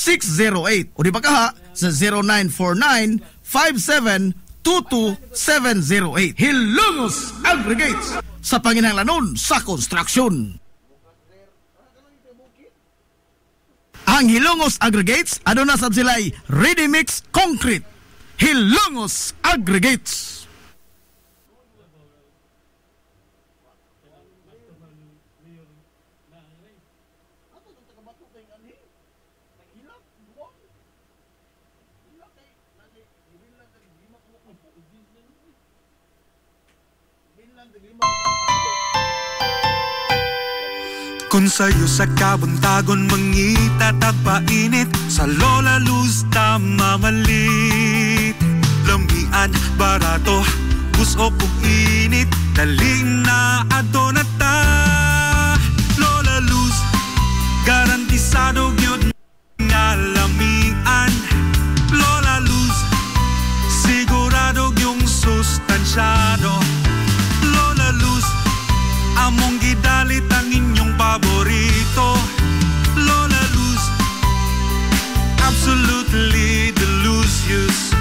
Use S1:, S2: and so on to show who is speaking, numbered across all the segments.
S1: 0949-5722608 o di ba kaha sa 0949-5722-708. Hilongos Aggregates sa panginahanglanon sa konstruksyon. Ang Hilongos Aggregates, aduna sab sila'y ready-mix concrete. Hilongos Aggregates.
S2: Kung sa'yo sa kabuntagon mangita tagpainit, sa Lola Luz mamalit. Lamian, barato, gusto kong init, daling na ato na ta. Lola Luz, garantisado yun nga lamian. Lola Luz, sigurado yung sustansyado. Lola Luz, among gidalit ang inyong paborito. Lola Luz, absolutely delicious.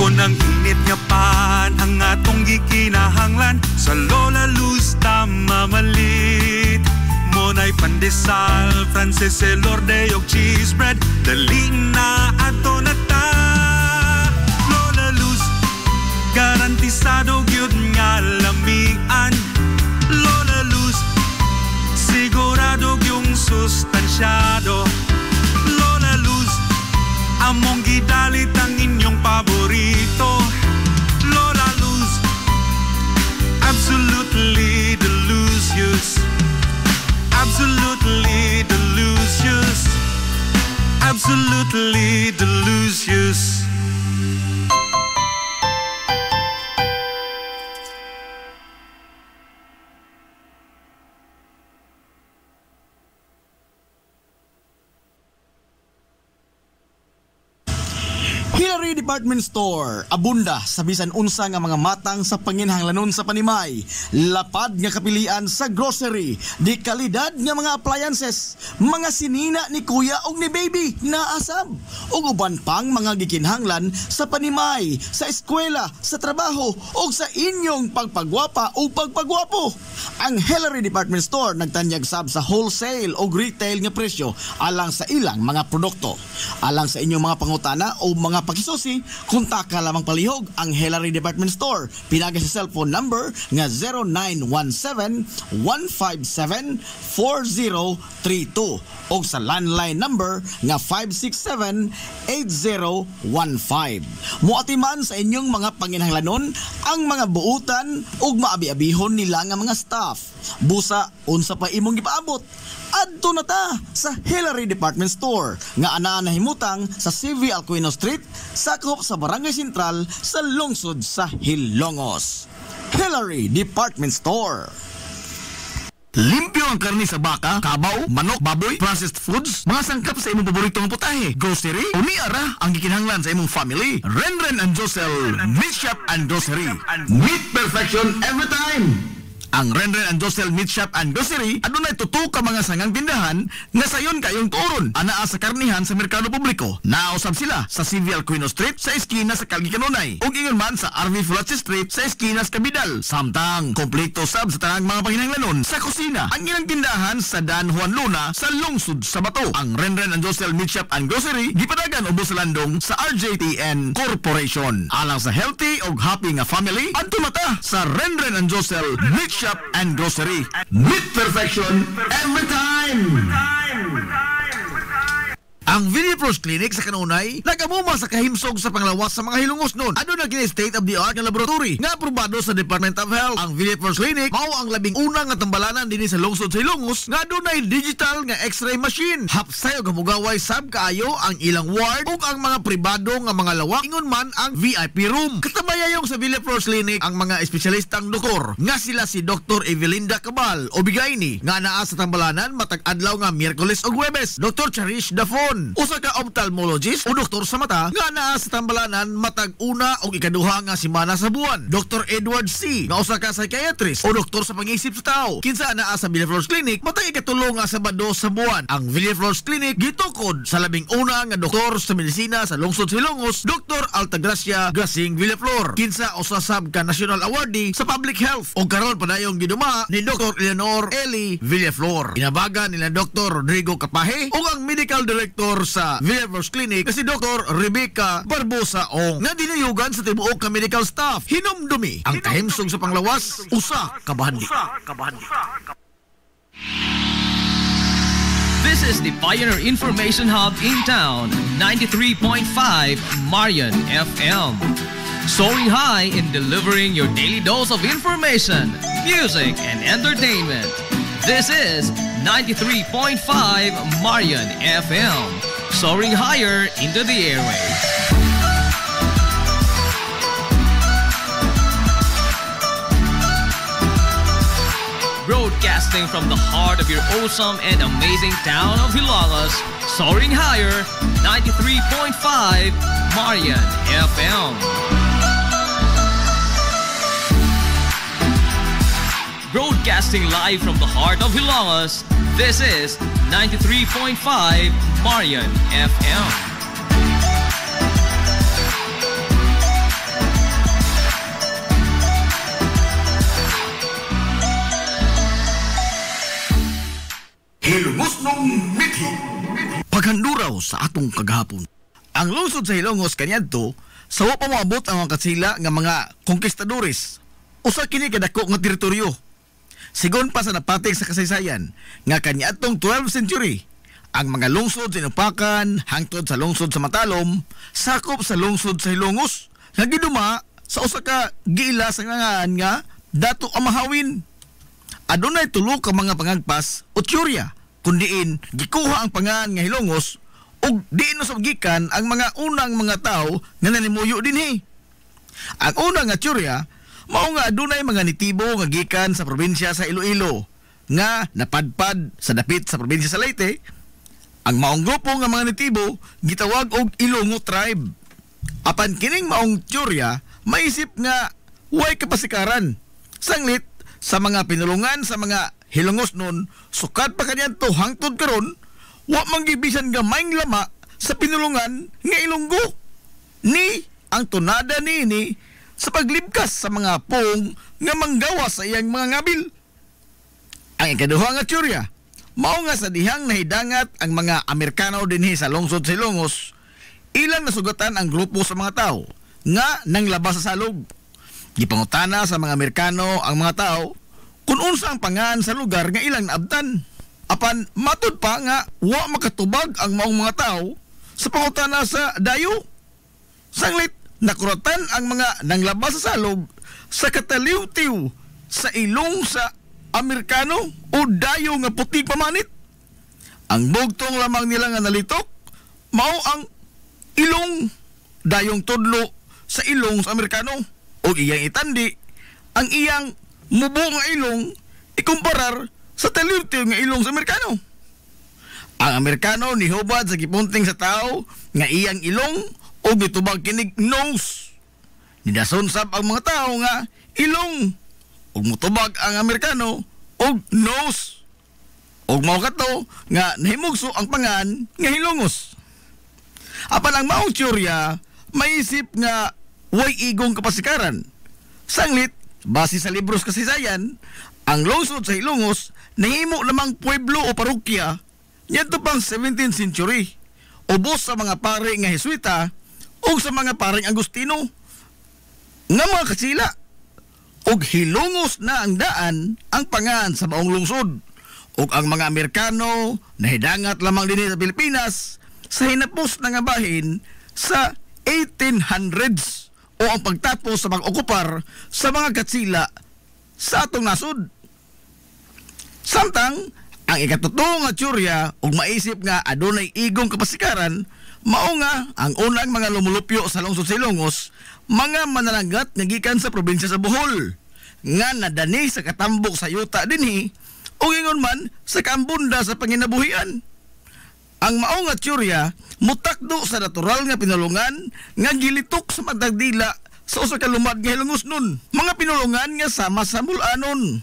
S2: Kung ang init nga pan ang atong gikinahanglan, sa Lola Luz tamamalit. Monay pandesal, Frances Elorde og cheese bread, daling na ato na ta. Lola Luz, garantisado gyud nga lamian. Lola Luz, sigurado yung sustansyado. Lola Luz, among gidalit ang inyong paborito. Lola Luz, absolutely delicious. Absolutely delicious. Absolutely delicious.
S1: Hillary Department Store, abunda sa bisan unsa nga mga matang sa panginhanglanon sa panimay, lapad nga kapilian sa grocery, di kalidad nga mga appliances, mga sinina ni kuya og ni baby na asab, ug uban pang mga gikinhanglan sa panimay, sa eskwela, sa trabaho ug sa inyong pagpagwapa o pagpagwapo. Ang Hillary Department Store nagtanyag sab sa wholesale o retail nga presyo alang sa ilang mga produkto. Alang sa inyong mga pangutana o mga pakisusi, kontak ka lamang palihog ang Hillary Department Store. Pinagay sa cellphone number nga 0917-157-4032 o sa landline number nga 567-8015. Muatiman sa inyong mga panginhanglanon ang mga buutan ug maabi-abihon nila nga mga staff. Busa, unsa pa imong gipaabot? Adto na ta sa Hillary Department Store nga anaa nahimutang sa CV Alcuino Street, sakop sa Barangay Sentral sa lungsod sa Hilongos. Hillary Department Store. Limpyo ang karni sa baka, kabaw, manok, baboy, processed foods, mga sangkap sa imong paboritong putahe, grocery, o niara ang gikinahanglan sa imong family. Renren and Josel, Meat Shop and Grocery. Meat perfection every time. Ang Renren and Josel Meat Shop and Grocery adunay tutok ka mga sangang tindahan nga sayon kayong turon anaa sa karnihan sa merkado publiko. Nausab sila sa CV Alcuino Street sa eskina sa Calgary Kanunay ug ingon man sa RV Fulache Street sa eskina sa Cabidal. Samtang kompleto sab sa tanang mga panginahanglanon sa kusina ang ilang tindahan sa Dan Juan Luna sa lungsod sa Bato. Ang Renren and Josel Meat Shop and Grocery gipadagan ubos sa landong sa RJTN Corporation. Alang sa healthy ug happy nga family, adto mata sa Renren and Josel Meat Shop and Grocery. Meat perfection every time. Ang Video Pros Clinic sa Kanunay nagamuma sa kahimsog sa panglawas sa mga Hilongos noon. Ano na gina state-of-the-art nga laboratory nga aprobado sa Department of Health. Ang Video Pros Clinic mao ang labing unang nga tambalanan dinhi sa lungsod sa Hilongos nga dunay digital nga X-ray machine. Hapsayo gamugaway sab kaayo ang ilang ward ug ang mga pribado nga mga lawak ingon man ang VIP room. Katabayayong sa Video Pros Clinic ang mga espesyalistang doktor nga sila si Dr. Evelinda Cabal o Bigayni nga naa sa tambalanan matag adlaw nga Miyerkules ug Huwebes. Dr. Cherish Dafon Buon. Usa ka ophthalmologist o doktor sa mata nga naa sa Tambalanan matag una o ikaduha nga semana sa buwan. Dr. Edward C. nga usa ka psychiatrist o doktor sa pag-iisip sa tao. Kinsa naa sa Villaflores Clinic matag ikatulo nga Sabado sa buwan. Ang Villaflores Clinic gitukod sa labing una nga doktor sa medisina sa lungsod Silongos, Dr. Altagracia Gasing Villaflor. Kinsa usa sab ka national awardee sa public health o karon padayong giduma ni Dr. Eleanor Eli Villaflor. Inabagan nila Dr. Rodrigo Capahe o ang medical director sa Villaflores Clinic si Dr. Rebecca Barbosa Ong nga dinayugan sa tibuok ka medical staff. Hinumdumi ang kahimsong sa panglawas usa ka bahandi.
S3: This is the Pioneer Information Hub in town, 93.5 Marian FM. Soaring high in delivering your daily dose of information, music, and entertainment. This is 93.5 Marian FM. Soaring higher into the airwaves. Broadcasting from the heart of your awesome and amazing town of Hilalas, soaring higher, 93.5 Marian FM. Broadcasting live from the heart of Hilalas, this is 93.5 Marian FM.
S1: Hilongos nung Mickey. Paghanduraw sa atong kagahapon. Ang lungsod sa Hilongos kaniadto sa wa pa moabot ang mga katsila nga mga konkistadores. Usa kini kadako nga teritoryo. Sigon pa sa napatig sa kasaysayan nga kaniadtong 12th century, ang mga lungsod sa Inupakan hangtod sa lungsod sa Matalom sakop sa lungsod sa Hilongos nga giduma sa usa ka giila sa ngangaan nga Dato Amahawin. Adunay tulo ka mga pangagpas o tyorya kundiin gikuha ang pangan nga Hilongos ug diin nasabgikan ang mga unang mga tao nga nanimuyo dinhi. Ang una nga tyorya mao nga adunay mga nitibo nga gikan sa probinsya sa Iloilo nga napadpad sa dapit sa probinsya sa Leyte. Ang maong grupo nga mga nitibo gitawag og Ilongo tribe. Apan kining maong tyorya maisip nga way kapasikaran sanglit sa mga pinulungan sa mga Hilongos nun, sukat pa kanyanto hangtod karon, wa manggibisan gamayng lama sa pinulungan nga Ilonggo. Ni ang tunada niini sa paglibkas sa mga pong nga manggawa sa iyang mga ngabil. Ang ikaduha nga tyorya, mao nga sa dihang nahidangat ang mga Amerikano dinhi sa lungsod sa Hilongos, ilang nasugatan ang grupo sa mga tao nga nanglabas sa salog. Gipangutana sa mga Amerikano ang mga tao kung unsa ang pangan sa lugar nga ilang naabtan. Apan matud pa nga wa makatubag ang maong mga tao sa pangutana sa dayo. Sanglit nakuratan ang mga nanglabas sa salog sa kataliw-tiw sa ilong sa Amerikano o dayo nga puti pamanit. Ang bugtong lamang nila nga nalitok mao ang ilong dayong tudlo sa ilong sa Amerikano o iyang itandi ang iyang mubo nga ilong ikumparar sa taliw-tiw nga ilong sa Amerikano. Ang Amerikano nihubad sa gipunting sa tao nga iyang ilong o gitubag kinig nose. Nidason sab ang mga tao nga ilong o mutubag ang Amerikano o nose. O mao kato nga nahimugso ang pangan nga Hilongos. Apan ang maong tyorya maisip nga way igong kapasikaran. Sanglit base sa libros kasaysayan, ang lungsod sa Hilongos nahimo lamang pueblo o parokya ngadto pang 17th century. Ubos sa mga pare nga Jesuita o sa mga pareng Agustino nga mga katsila. Og Hilongos na ang daan ang pangan sa maong lungsod. Og ang mga Amerikano nahidangat lamang dinhi sa Pilipinas sa hinapos na nga bahin sa 1800s o ang pagtapos sa pag-okupar sa mga katsila sa atong nasod. Samtang ang ikatuto nga tyorya ug maisip nga adunay igong kapasikaran mao nga ang unang mga lumulupyo sa lungsod sa Hilongos mga mananagat nga gikan sa probinsya sa Bohol nga nadani sa katambok sa yuta dinhi o ingon man sa kambunda sa panginabuhian. Ang mao nga teorya mutakdo sa natural nga pinulungan nga gilitok sa matagdila sa usa ka lumad nga hilungosnon. Mga pinulungan nga sama sa mulanon.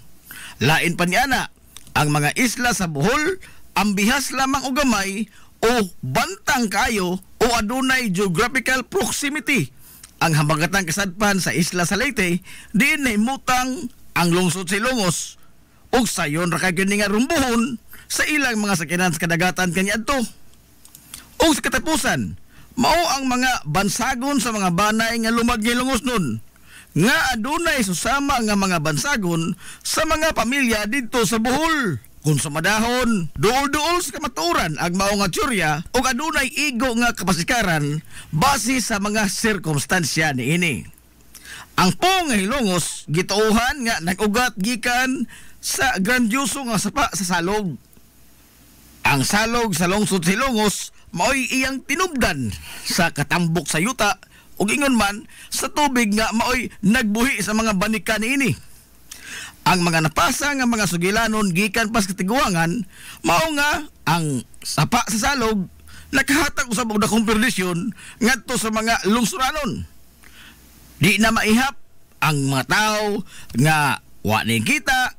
S1: Lain pa niana, ang mga isla sa Bohol ambihas lamang og gamay o bantang kayo o adunay geographical proximity. Ang habagatang kasadpan sa isla sa Leyte diin nahimutang ang lungsod sa Ilongos ug sayon ra kay nga rumbuhon sa ilang mga sakinan sa kadagatan kaniadto. O sa katapusan, mao ang mga bansagon sa mga banay nga lumad nga Ilongosnon nga adunay susama nga mga bansagon sa mga pamilya didto sa Bohol. Kung sa madahon, duol-duol sa kamaturan ang mao nga teorya o adunay igo nga kapasikaran base sa mga sirkumstansya niini. Ang pong nga Hilongos gituohan nga nag-ugat gikan sa grandioso nga sapa sa salog. Ang salog sa lungsod sa Hilongos mao'y iyang tinubdan sa katambok sa yuta ug ingon man sa tubig nga mao'y nagbuhi sa mga banika niini. Ang mga napasa nga mga sugilanon gikan pas katiguangan mao nga ang sapa sa salog nakahatag usab og dakong perdisyon ngadto sa mga lungsuranon. Di na maihap ang mga tao nga wa ni kita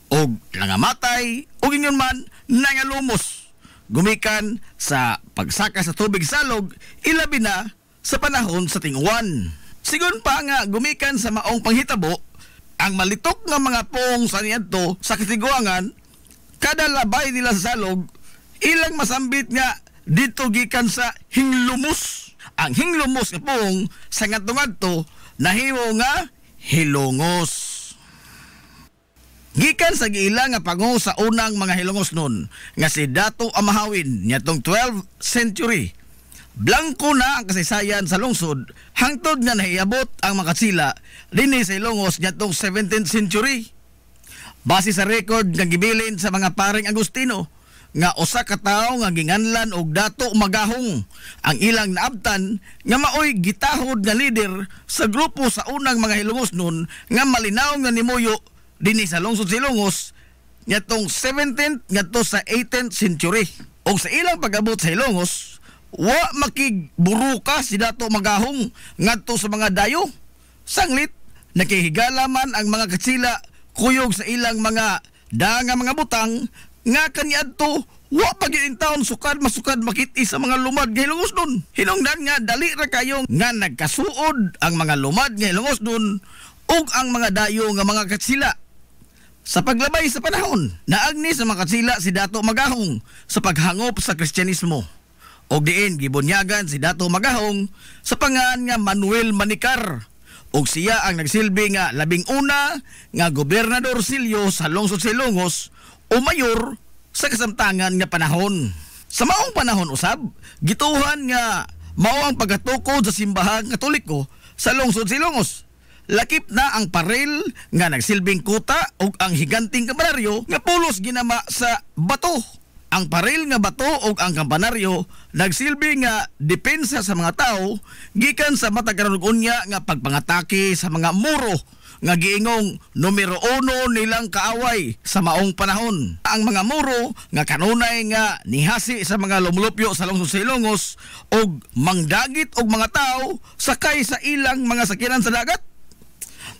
S1: og nangamatay ug ingon man nangalumos gumikan sa pagsaka sa tubig salog ilabi na sa panahon sa ting-uwan. Sigon pa nga gumikan sa maong panghitabo ang malitok nga mga pong sa niadto sa katiguangan kada labay nila sa salog ilang masambit nga dito gikan sa hinglumos. Ang hinglumos nga pong sa ngadto-ngadto nahimo nga Hilongos. Gikan sa giila nga pango sa unang mga Hilongosnon nga si Dato Amahawin niadtong 12th century. Blanko na ang kasaysayan sa lungsod hangtod nga nahiabot ang makatsila dinhi sa Ilongos niadtong 17th century. Base sa record nga gibilin sa mga paring Agustino nga usa ka tawo nga ginganlan og Dato Magahong ang ilang naabtan nga maoy gitahod nga leader sa grupo sa unang mga Hilongosnon nga malinaw nga nimuyo dinhi sa lungsod sa Ilongos niadtong 17th ngadto sa 18th century. Og sa ilang pag-abot sa Ilongos wa makigburuka si Dato Magahong ngadto sa mga dayo. Sanglit nakihigala man ang mga katsila kuyog sa ilang mga danga mga butang nga kaniadto wa pagintaon sukad masukad makit-i sa mga lumad nga Hilongosnon. Hinungdan nga dali ra kayo nga nagkasuod ang mga lumad nga Hilongosnon ug ang mga dayo nga mga katsila. Sa paglabay sa panahon, naagni sa mga katsila si Dato Magahong sa paghangop sa Kristyanismo. Og diin gibunyagan si Dato Magahong sa pangan nga Manuel Manikar. Og siya ang nagsilbi nga labing una nga gobernador silyo sa lungsod sa Ilongos o mayor sa kasamtangan nga panahon. Sa maong panahon usab, gituhan nga mao ang pagatukod sa simbahang Katoliko sa lungsod sa Ilongos. Lakip na ang parel nga nagsilbing kuta ug ang higanting kampanaryo nga pulos ginama sa bato. Ang parel nga bato ug ang kampanaryo nagsilbi nga depensa sa mga tao gikan sa matag karon unya nga pagpangatake sa mga muro nga giingong numero 1 nilang kaaway sa maong panahon. Ang mga muro nga kanunay nga nihasi sa mga lumulupyo sa lungsod sa Ilongos ug mangdagit og mga tao sakay sa ilang mga sakinan sa dagat.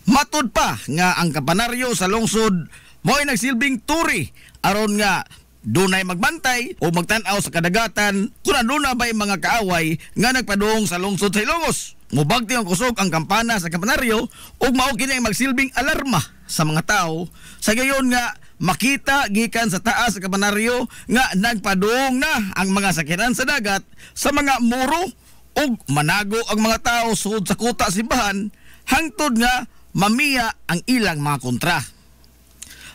S1: Matud pa nga ang kampanaryo sa lungsod mo'y nagsilbing turi aron nga dunay magbantay o magtan-aw sa kadagatan kung aduna ba'y mga kaaway nga nagpadung sa lungsod sa Ilongos. Mubagti ang kusog ang kampana sa kampanaryo ug mao kini ang magsilbing alarma sa mga tao sa gayon nga makita gikan sa taas sa kampanaryo nga nagpadung na ang mga sakinan sa dagat sa mga muro ug manago ang mga tao sud sa kuta simbahan hangtod nga mamiya ang ilang mga kontra.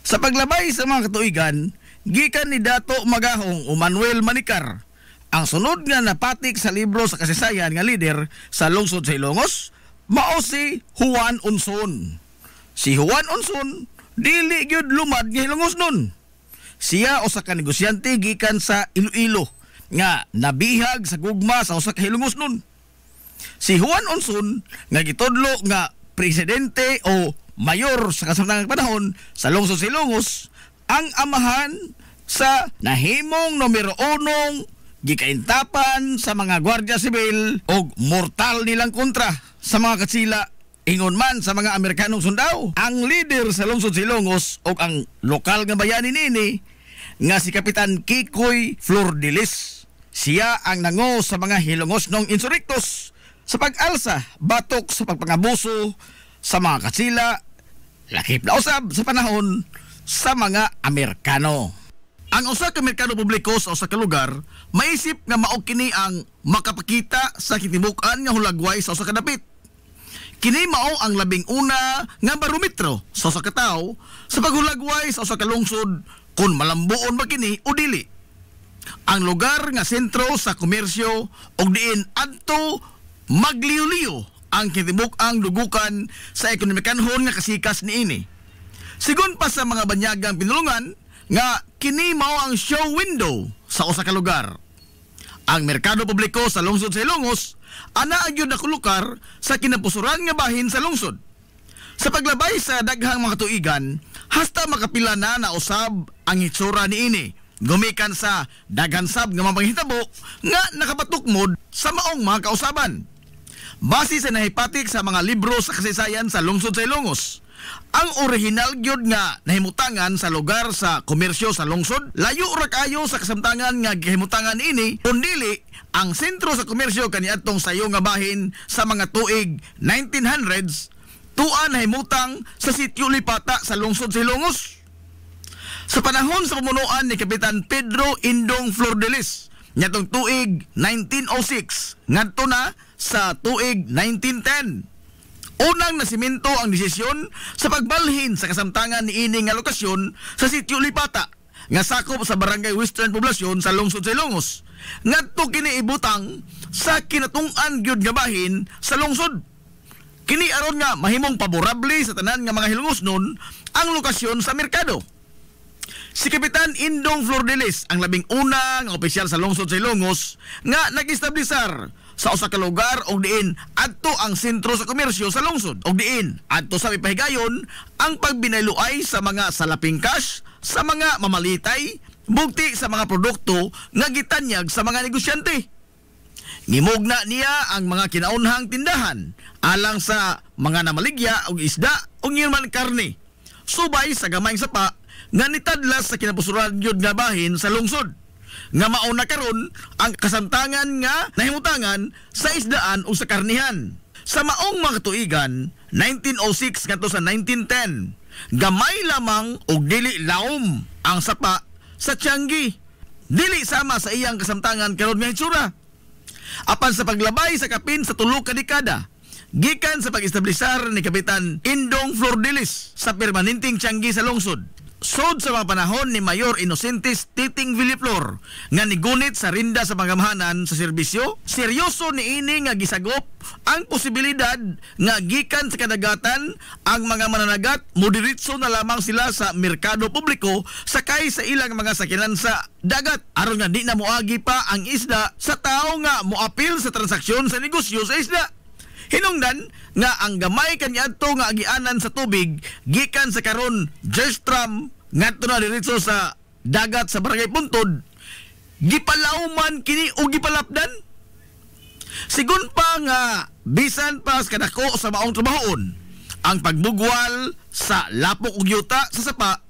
S1: Sa paglabay sa mga katuigan, gikan ni Dato Magahong o Manuel Manikar ang sunod nga napatik sa libro sa kasaysayan nga lider sa lungsod sa Ilongos mao si Juan Unson. Si Juan Unson dili gyud lumad nga Hilongosnon. Siya usa ka negosyante gikan sa Iloilo nga nabihag sa gugma sa usa ka Hilongosnon. Si Juan Unson nga gitudlo nga presidente o mayor sa kasamtangang panahon sa lungsod sa Ilongos ang amahan sa nahimong numero 1 gikaintapan sa mga gwardiya sibil o mortal nilang kontra sa mga katsila. Ingon man sa mga Amerikanong sundao, ang leader sa lungsod Silongos o ang lokal nga bayani nini nga si Kapitan Kikoy Flordelis. Siya ang nango sa mga hilongos nong insurrectos sa pag-alsa batok sa pagpangabuso sa mga katsila, lakip na usab sa panahon sa mga Amerikano. Ang usa ka merkado publiko sa usa ka lugar maisip nga mao kini ang makapakita sa kitibukan nga hulagway sa usa ka dapit. Kini mao ang labing una nga barometro sa usa ka tawo sa paghulagway sa usa ka lungsod kung malambuon ba kini o dili. Ang lugar nga sentro sa komersyo og diin adto magliw-liw ang kitibuk-ang dugukan sa ekonomikanhon nga kasikas niini. Sigon pa sa mga banyagang pinulungan nga kini mao ang show window sa usa ka lugar. Ang merkado publiko sa lungsod sa Ilongos ana agyud na kulukar sa kinapusuran nga bahin sa lungsod. Sa paglabay sa daghang mga tuigan, hasta makapila na nausab ang hitsura niini. Gumikan sa daghan sab nga mapanghitabo nga nakapatukmod sa maong mga kausaban. Base sa nahipatik sa mga libro sa kasaysayan sa lungsod sa Ilongos, ang original gyud nga nahimutangan sa lugar sa komersyo sa lungsod, layo ra kayo sa kasamtangan nga gihimutangan ini, kundili ang sentro sa komersyo kaniadtong sayo nga bahin sa mga tuig 1900s, tuan nahimutang sa sitio Lipata sa lungsod sa Ilongos. Sa panahon sa pamunuan ni Kapitan Pedro Indong Flordelis, nyatong tuig 1906, ngadto na sa tuig 1910. Unang nasiminto ang desisyon sa pagbalhin sa kasamtangan ni ining nga lokasyon sa sitio Lipata nga sakop sa barangay Western Poblasyon sa lungsod sa Ilongos. Ngadto kini ibutang sa kinatung-an gyud nga bahin sa lungsod. Kini aron nga mahimong paborable sa tanan nga mga Hilongosnon ang lokasyon sa merkado. Si Kapitan Indong Flordelis ang labing una nga opisyal sa lungsod sa Ilongos nga nag-establisar sa usa ka lugar og diin adto ang sentro sa komersyo sa lungsod og diin adto sa mipahigayon ang pagbinayloay sa mga salaping cash sa mga mamalitay bugti sa mga produkto nga gitanyag sa mga negosyante. Nimugna niya ang mga kinaunhang tindahan alang sa mga namaligya og isda o man karne subay sa gamayng sapa nga nitadlas sa kinapusuran gyud nga bahin sa lungsod nga mauna karon ang kasamtangan nga nahimutangan sa isdaan o sa karnihan. Sa maong mga tuigan 1906 ngadto sa 1910, gamay lamang og dili laom ang sapa sa Tianggi, dili sama sa iyang kasamtangan karon nga hitsura. Apan sa paglabay sa kapin sa 3 ka dekada gikan sa pag-establisar ni Kapitan Indong Flordelis sa permanenteng Tianggi sa lungsod, sod sa mga panahon ni Mayor Inocentes Titing Villaflor nga nigunit sa rinda sa pangamahanan sa serbisyo, seryoso niini nga gisagop ang posibilidad nga gikan sa kadagatan ang mga mananagat moderitso na lamang sila sa merkado publiko sakay sa ilang mga sakinan sa dagat aron nga di na moagi pa ang isda sa tao nga moapil sa transaksyon sa negosyo sa isda. Hinungdan nga ang gamay kaniadto nga agianan sa tubig gikan sa karon Jerstram ngadto na diretso sa dagat sa Barangay Puntod, gipalauman kini o gipalapdan. Sigun pa nga bisan pa sa kadako sa maong trabahon ang pagbugwal sa lapok ug yuta sa sapa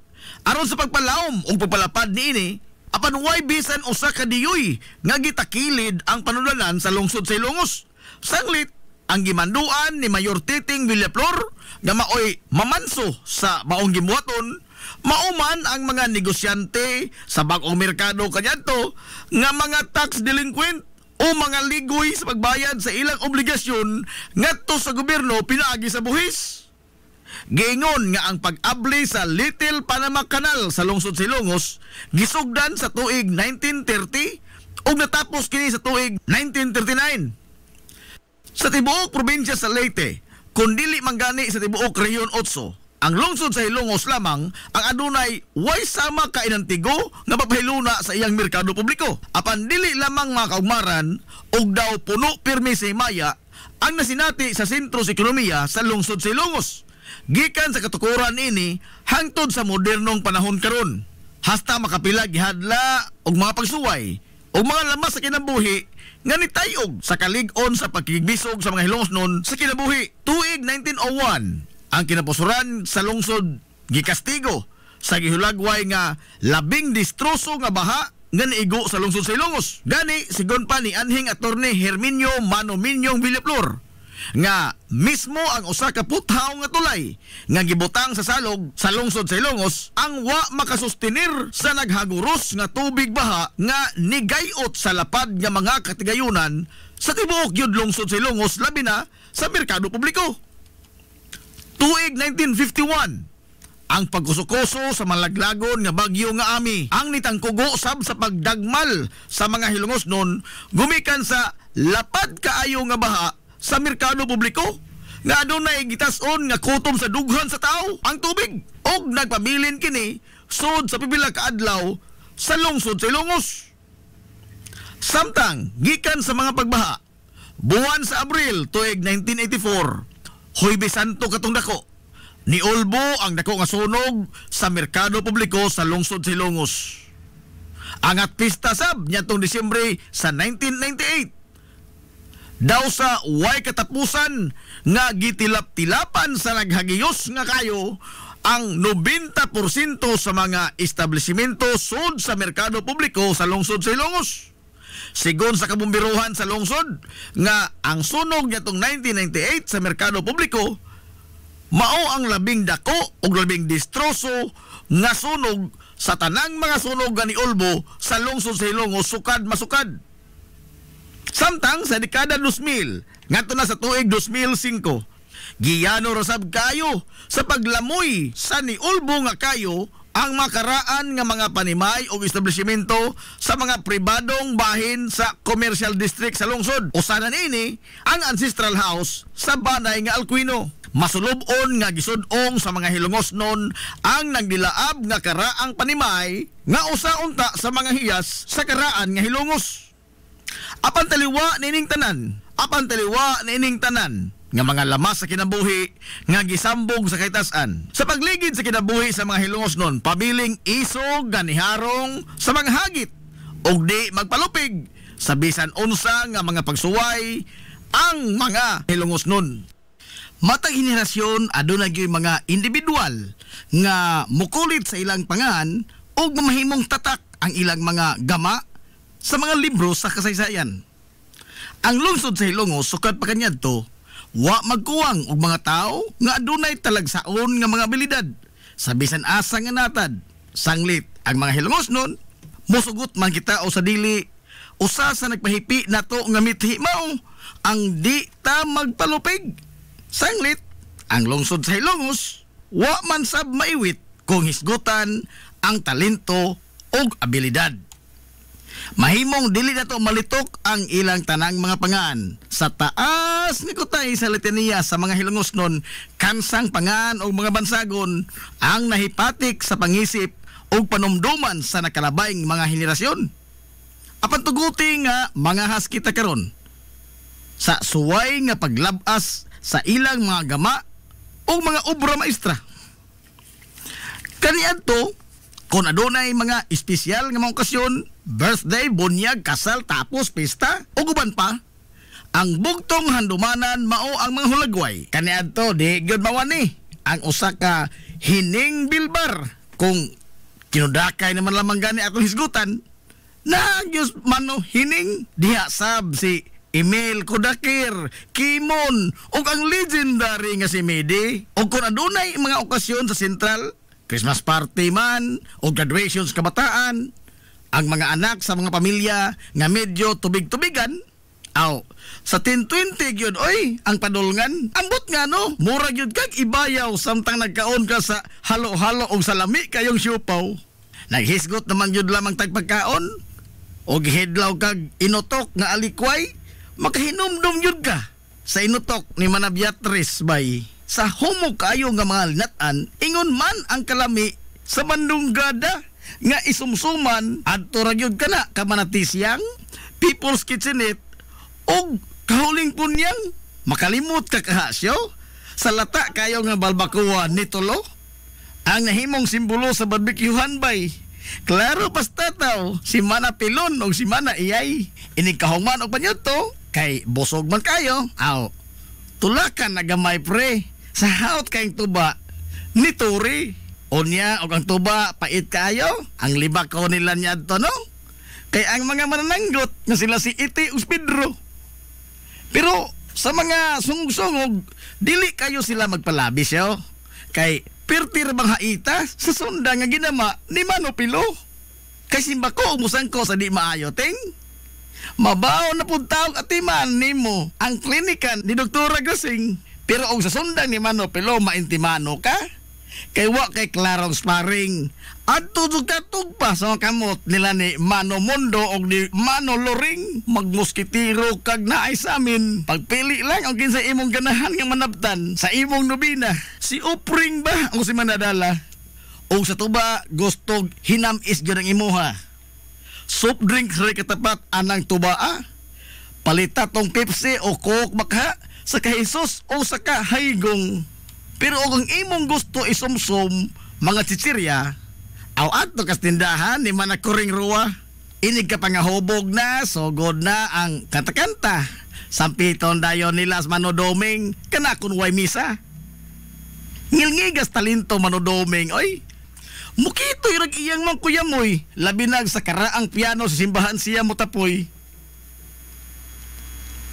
S1: aron sa pagpalaom ug pagpalapad niini, apan way bisan usa ka diyoy nga gitakilid ang panulanan sa lungsod sa Ilongos. Sanglit ang gimanduan ni Mayor Titing Villaflor nga maoy mamanso sa maong gibuhaton, mauman ang mga negosyante sa bag-ong merkado kaniadto nga mga tax delinquent o mga ligoy sa pagbayad sa ilang obligasyon ngadto sa gobyerno pinaagi sa buhis. Giingon nga ang pag-abli sa Little Panama Canal sa lungsod sa Ilongos gisugdan sa tuig 1930 ug natapos kini sa tuig 1939. Sa tibuok probinsya sa Leyte, kung dili manggani sa tibuok Rehiyon 8, ang lungsod sa Ilongos lamang ang adunay way sama ka inantigo nga papahiluna sa iyang merkado publiko. Apan dili lamang mga kaugmaran og daw puno pirmi sa himaya ang nasinati sa sentro sa ekonomiya sa lungsod sa Ilongos. Gikan sa katukuran ini hangtod sa modernong panahon karon. Hasta makapila gihadla og mga pagsuway o mga lamas sa kinabuhi nga nitayog sa kalig-on sa pagkigbisog sa mga hilongosnon sa kinabuhi. Tuig 1901, ang kinapusuran sa lungsod gikastigo sa gihulagway nga labing distroso nga baha nga niigo sa lungsod sa Ilongos. Gani sigon pa ni anhing attorney Herminio Manominyong Villaflor nga mismo ang usa ka puthaw nga tulay nga gibutang sa salog sa lungsod sa Ilongos ang wa makasustenir sa naghaguros nga tubig baha nga nigayot sa lapad nga mga katigayunan sa tibuok yud lungsod sa Ilongos, labi na sa merkado publiko. Tuig 1951, ang pagkusukoso sa malaglagon nga bagyo nga Ami ang nitangkugo sab sa pagdagmal sa mga hilongosnon gumikan sa lapad kaayo nga baha sa merkado publiko nga adunay gitas-on nga kutom sa dughan sa tao ang tubig og nagpabilin kini sud sa pipila ka adlaw sa lungsod sa Ilongos. Samtang gikan sa mga pagbaha buwan sa Abril tuig 1984, Huwebes Santo katong dako, niulbo ang dako nga sunog sa merkado publiko sa lungsod sa Ilongos. Angat pista sab niadtong Disyembre sa 1998. Daw sa way katapusan nga gitilap-tilapan sa naghagiyos nga kayo ang 90% sa mga establishmento sud sa merkado publiko sa lungsod sa Ilongos. Sigon sa kabumbiruhan sa lungsod nga ang sunog niadtong 1998 sa merkado publiko mao ang labing dako ug labing distroso nga sunog sa tanang mga sunog nga niulbo sa lungsod sa Ilongos sukad masukad. Samtang sa dekada 2000 ngadto na sa tuig 2005, giyano rasab kayo sa paglamoy sa niulbo nga kayo ang makaraan nga mga panimay o establishmento sa mga pribadong bahin sa commercial district sa lungsod. Usa na niini ang Ancestral House sa Banay nga Alcuino. Masulub-on nga gisud-ong sa mga hilongosnon ang nagdilaab nga karaang panimay nga usa unta sa mga hiyas sa karaan nga Hilongos. Apan taliwa nining tanan nga mga lamas sa kinabuhi nga gisambog sa kaytas-an. Sa pagligid sa kinabuhi sa mga hilongosnon, pabiling isog ganiharong sa mga hagit ug di magpalupig sa bisan unsa nga mga pagsuway ang mga hilongosnon. Matag henerasyon aduna gyud mga individual nga mukulit sa ilang pangan ug mahimong tatak ang ilang mga gama sa mga libro sa kasaysayan. Ang lungsod sa Hilongos sukad pa kaniadto wa magkuwang og mga tao nga adunay talagsaon nga mga abilidad sa bisan asa nga natad. Sanglit ang mga Hilongosnon musugot man kita o sa dili usa sa nagpahipi nato nga mithi mao ang di ta magpalupig. Sanglit ang lungsod sa Hilongos wa man sab maiwit kung hisgutan ang talento ug abilidad. Mahimong dili na to malitok ang ilang tanang mga pangan. Sa taas ni kutay sa litaniya sa mga Hilongosnon, kansang pangan o mga bansagon ang nahipatik sa pangisip o panumduman sa nakalabayng mga henerasyon. Apan tuguti nga mga has kita karon sa suway nga paglabas sa ilang mga gama o mga obra maestra. Kaniadto kung adunay mga espesyal nga mga okasyon, birthday, bunyag, kasal, tapos pista, o guban pa, ang bugtong handumanan mao ang mga hulagway. Kaniadto di gyud mawani ang usa ka hining bilbar kung kinudakay naman lamang gani atong hisgutan na gyud mano hining diha sab si Emil Kudakir, Kimon, ug ang legendary nga si Medi. O kung adunay mga okasyon sa Sentral, Christmas party man o graduation sa kabataan, ang mga anak sa mga pamilya nga medyo tubig-tubigan, sa 10-20 gyud oy ang padulngan. Ambot nga no, mura gyud kag ibayaw samtang nagkaon ka sa halo-halo og salami kayong siupaw. Naghisgot naman gyud lamang tagpagkaon og gihidlaw kag inutok nga alikway, makahinumdum gyud ka sa inutok ni Manabiatris bay. Sa humog kayo nga mga linatan, ingon man ang kalami sa Bandunggada nga isumsuman adto ra gyud kana ka Manatisyang, People's Kitchenette og kahuling punyang makalimot ka kahasyo sa lata kayo nga balbacoa ni Tolo ang nahimong simbolo sa barbecuehan bay Klaro basta taw, si Mana Pilon o si Mana Iyay. Ining kahungman o panyo to, kay busog man kayo. Aw, tulakan nagamay pre, sa haot kayong tuba, ni Turi. Unya, o ang tuba, pait kayo, ang libak ko nila niya to, no? Kay ang mga manananggot na sila si Iti Uspidro. Pero sa mga sungog-sungog, dili kayo sila magpalabis yo. Kay pirtir bang haita sa sunda nga ginama ni Mano Pilo. Kay simba ko umusan ko sa di maayo ting. Mabaw na puntaw at iman nimo ang klinikan ni Dr. Gasing. Pero og sa sunda ni Mano Pilo maintimano ka. Kay wa kay klarong sparring. At tutug pa sa kamot nila ni Mano Mundo o ni Mano Loring. Magmuskitiro kag naay sa amin. Pagpili lang ang kinsa imong ganahan nga manabtan sa imong nobina. Si Upring ba o si Manadala? O sa tuba gustog hinamis gyud ang imuha. Soft drinks ray katapat anang tubaa. Palita tong Pepsi o Coke baka sa kahisos o sa kahaygong. Pero kung imong gusto isumsum mga chichirya, aw ato kas tindahan ni manakuring ruwa. Inig ka pangahubog na, sogod na ang kanta-kanta. Sampiton dayon nilas manodoming, kana kun way misa. Ngilngigas talento manodoming, oy. Mukito irag iyang mang kuyamoy, labi nag sa karaang piano sa simbahan siya motapoy.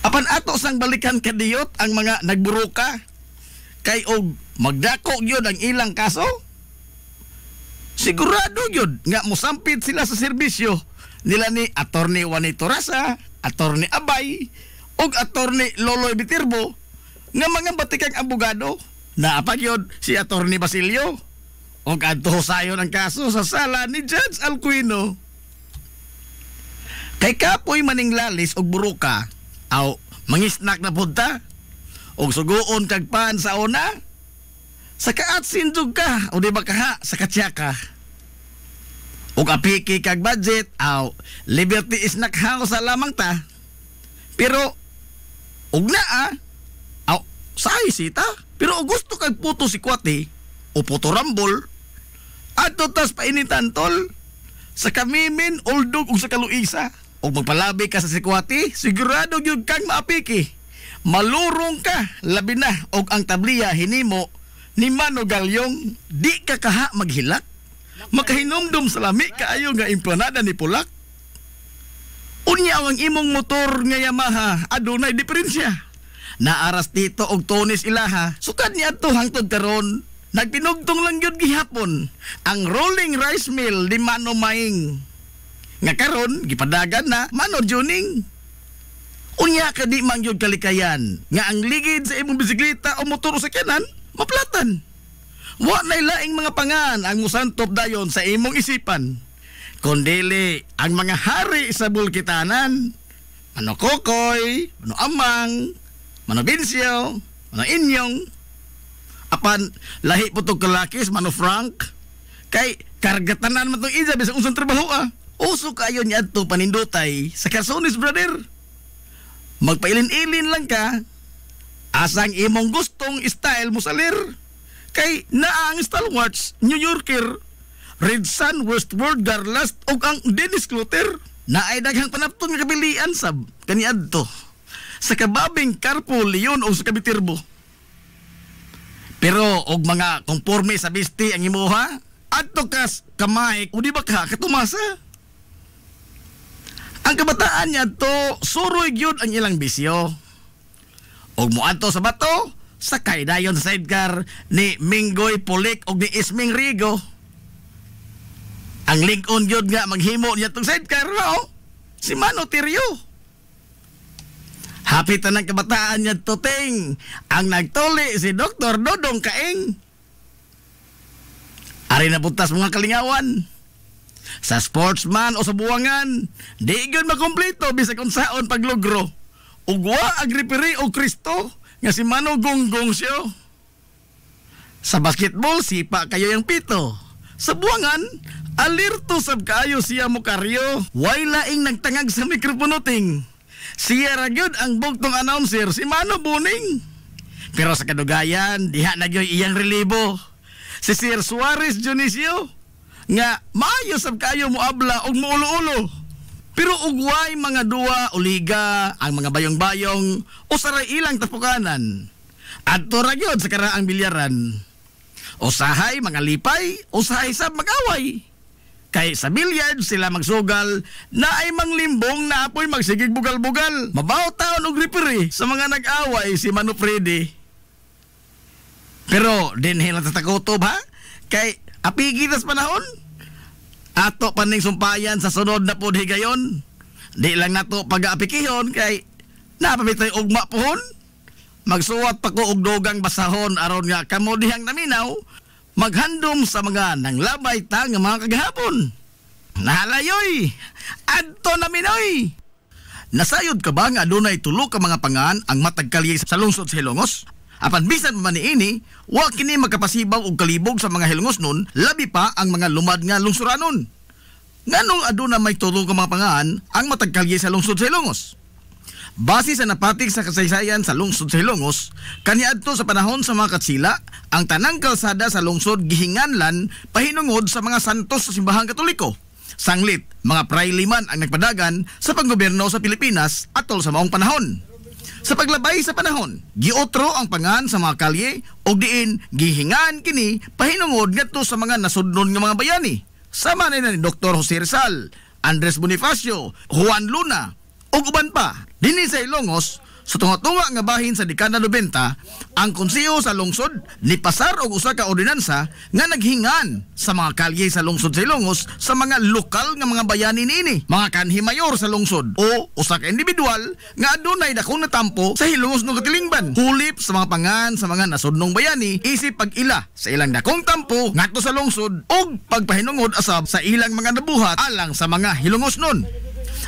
S1: Apan ato sang balikan kadiyot ang mga nagburuka. Kay og magdako gyud ang ilang kaso. Sigurado gyud nga mosampit sila sa serbisyo nila ni Attorney Juanito Rasa, Attorney Abay, og Attorney Loloy Bitirbo nga mga batikang abogado. Naapag yun si Attorney Basilio og adto sayon ang kaso sa sala ni Judge Alcuino. Kay kapoy maning lalis og buruka, aw mangisnak na punta og suguon kag pan sa una. Sa kaatsin jud ka o di ba kaha sa katsaka. Og apiki kag budget aw liberty snack house sa lamang ta. Pero og naa aw say sita. Pero og gusto kag puto si kwati o puto rambol adto tas painitan tol sa kamimin uldog og sa kaluisa. Og magpalabi ka sa si kwati sigurado gyud kang maapiki. Malurong ka labi na og ang tabliya hinimo ni Mano Galyong. Di ka kaha maghilak, makahinomdom sa lami kaayo nga implanada ni Pulak. Unya ang imong motor nga Yamaha adunay diferensya. Naaras dito og tonis ilaha, sukad niya to hangtod karon. Nagpinugtong lang gyud gihapon ang rolling rice mill ni Mano Maing. Nga karon gipadagan na Mano Juning. Unya ka di man gyud kalikayan nga ang ligid sa imong bisikleta o motor sa kanan maplatan. Wa nay laing mga pangan ang musantop dayon sa imong isipan. Kundili ang mga hari sa bulkitanan. Mano Kokoy, Mano Amang, Mano Binsyo, Mano Inyong. Apan lahi po tong kalakis Mano Frank. Kay kargatanan man tong isa bisag unsang trabaho ah. Uso kayo niya to panindutay sa Casones brother. Magpailin-ilin lang ka. Asang imong gustong style mo salir. Kay naa ang stalwarts, New Yorker, Red Sun, Westward, Garlast, o ang Dennis Clutter. Naay daghang panapton nga kabilian sab kaniadto sa kababing Carpo, Leon o sa Kabitirbo. Pero og mga konforme sa bisti ang imuha, adto kas kamay o di ba ka katumasa? Ang kabataan niya to, suroy gyud ang ilang bisyo. Og muadto sa bato, sakay dayon sa sidecar ni Minggoy Pulik og ni Isming Rigo. Ang lig-on gyud nga maghimo niya tong sidecar, no? Si Mano Tirio. Hapitan ng kabataan niya to, ting. Ang nagtuli si Dr. Dodong Kaing. Ari na butas mga kalingawan. Sa sportsman o sa buwangan, di gyud makompleto bisag unsaon paglugro. Ugwa agripiri o Kristo nga si Mano Gonggong siyo. Sa basketball, sipa kayo yung pito. Sa buwangan, alirto sab kayo siya mo karyo. Way laing nagtangag sa mikroponoting. Siya ragyod ang bugtong announcer, si Mano Buning. Pero sa kadugayan, diha na gyoy iyang relibo. Si Sir Suarez Dionisio, nga maayos sab kayo mo abla og muulo-ulo. Pero ugway mga duwa uliga ang mga bayong-bayong o saray ilang tapukanan. Adto ra gyud sa karaang bilyaran. Usahay mga lipay, usahay sab mag-away. Kay sa bilyard sila magsugal na ay manglimbong na apoy magsigig bugal-bugal. Mabaw taon og referee sa mga nag-away si Manu Freddy. Pero dinhi lang tatakotob ha? Kay apigi tas panahon. Ato paning sumpayan sa sunod na pod higayon. Di lang nato pag-aapikihon kay napabitay ugma pohon. Magsuwat pa ko og dogang basahon aron nga kamo dihang naminaw maghandom sa mga nanglabay ta nga mga kagahapon. Nahalayoy, adto naminoy. Nasayod ka ba nga adunay tulo ka mga pangan ang matag kalye sa lungsod sa Hilongos? Apan bisan pa man niini, wa kini magkapasibaw og kalibog sa mga Hilongos nun, labi pa ang mga lumad nga lungsuranon. Nganong aduna may tulo ka mga pangan ang matag kalye sa lungsod sa Hilongos? Base sa napatik sa kasaysayan sa lungsod sa Hilongos, kaniadto sa panahon sa mga katsila, ang tanang kalsada sa lungsod gihinganlan pahinungod sa mga santos sa simbahang Katoliko. Sanglit, mga prailiman ang nagpadagan sa panggobyerno sa Pilipinas atol sa maong panahon. Sa paglabay sa panahon, giotro ang pangan sa mga kalye o diin gihingan kini pahinungod ngadto sa mga nasudnon nga mga bayani. Sama na ni Dr. Jose Rizal, Andres Bonifacio, Juan Luna, ug uban pa. Dinhi sa Ilongos, sa tunga-tunga nga bahin sa dekada 90, ang konseho sa lungsod nipasar og usa ka ordinansa nga naghingan sa mga kalye sa lungsod sa Ilongos sa mga lokal nga mga bayani niini, mga kanhi mayor sa lungsod o usa ka individual nga adunay dakong natampo sa Hilongos no katilingban. Hulip sa mga pangan sa mga nasudnong bayani isip pag-ila sa ilang dakong tampo ngadto sa lungsod ug pagpahinungod asab sa ilang mga nabuhat alang sa mga Hilongos nun.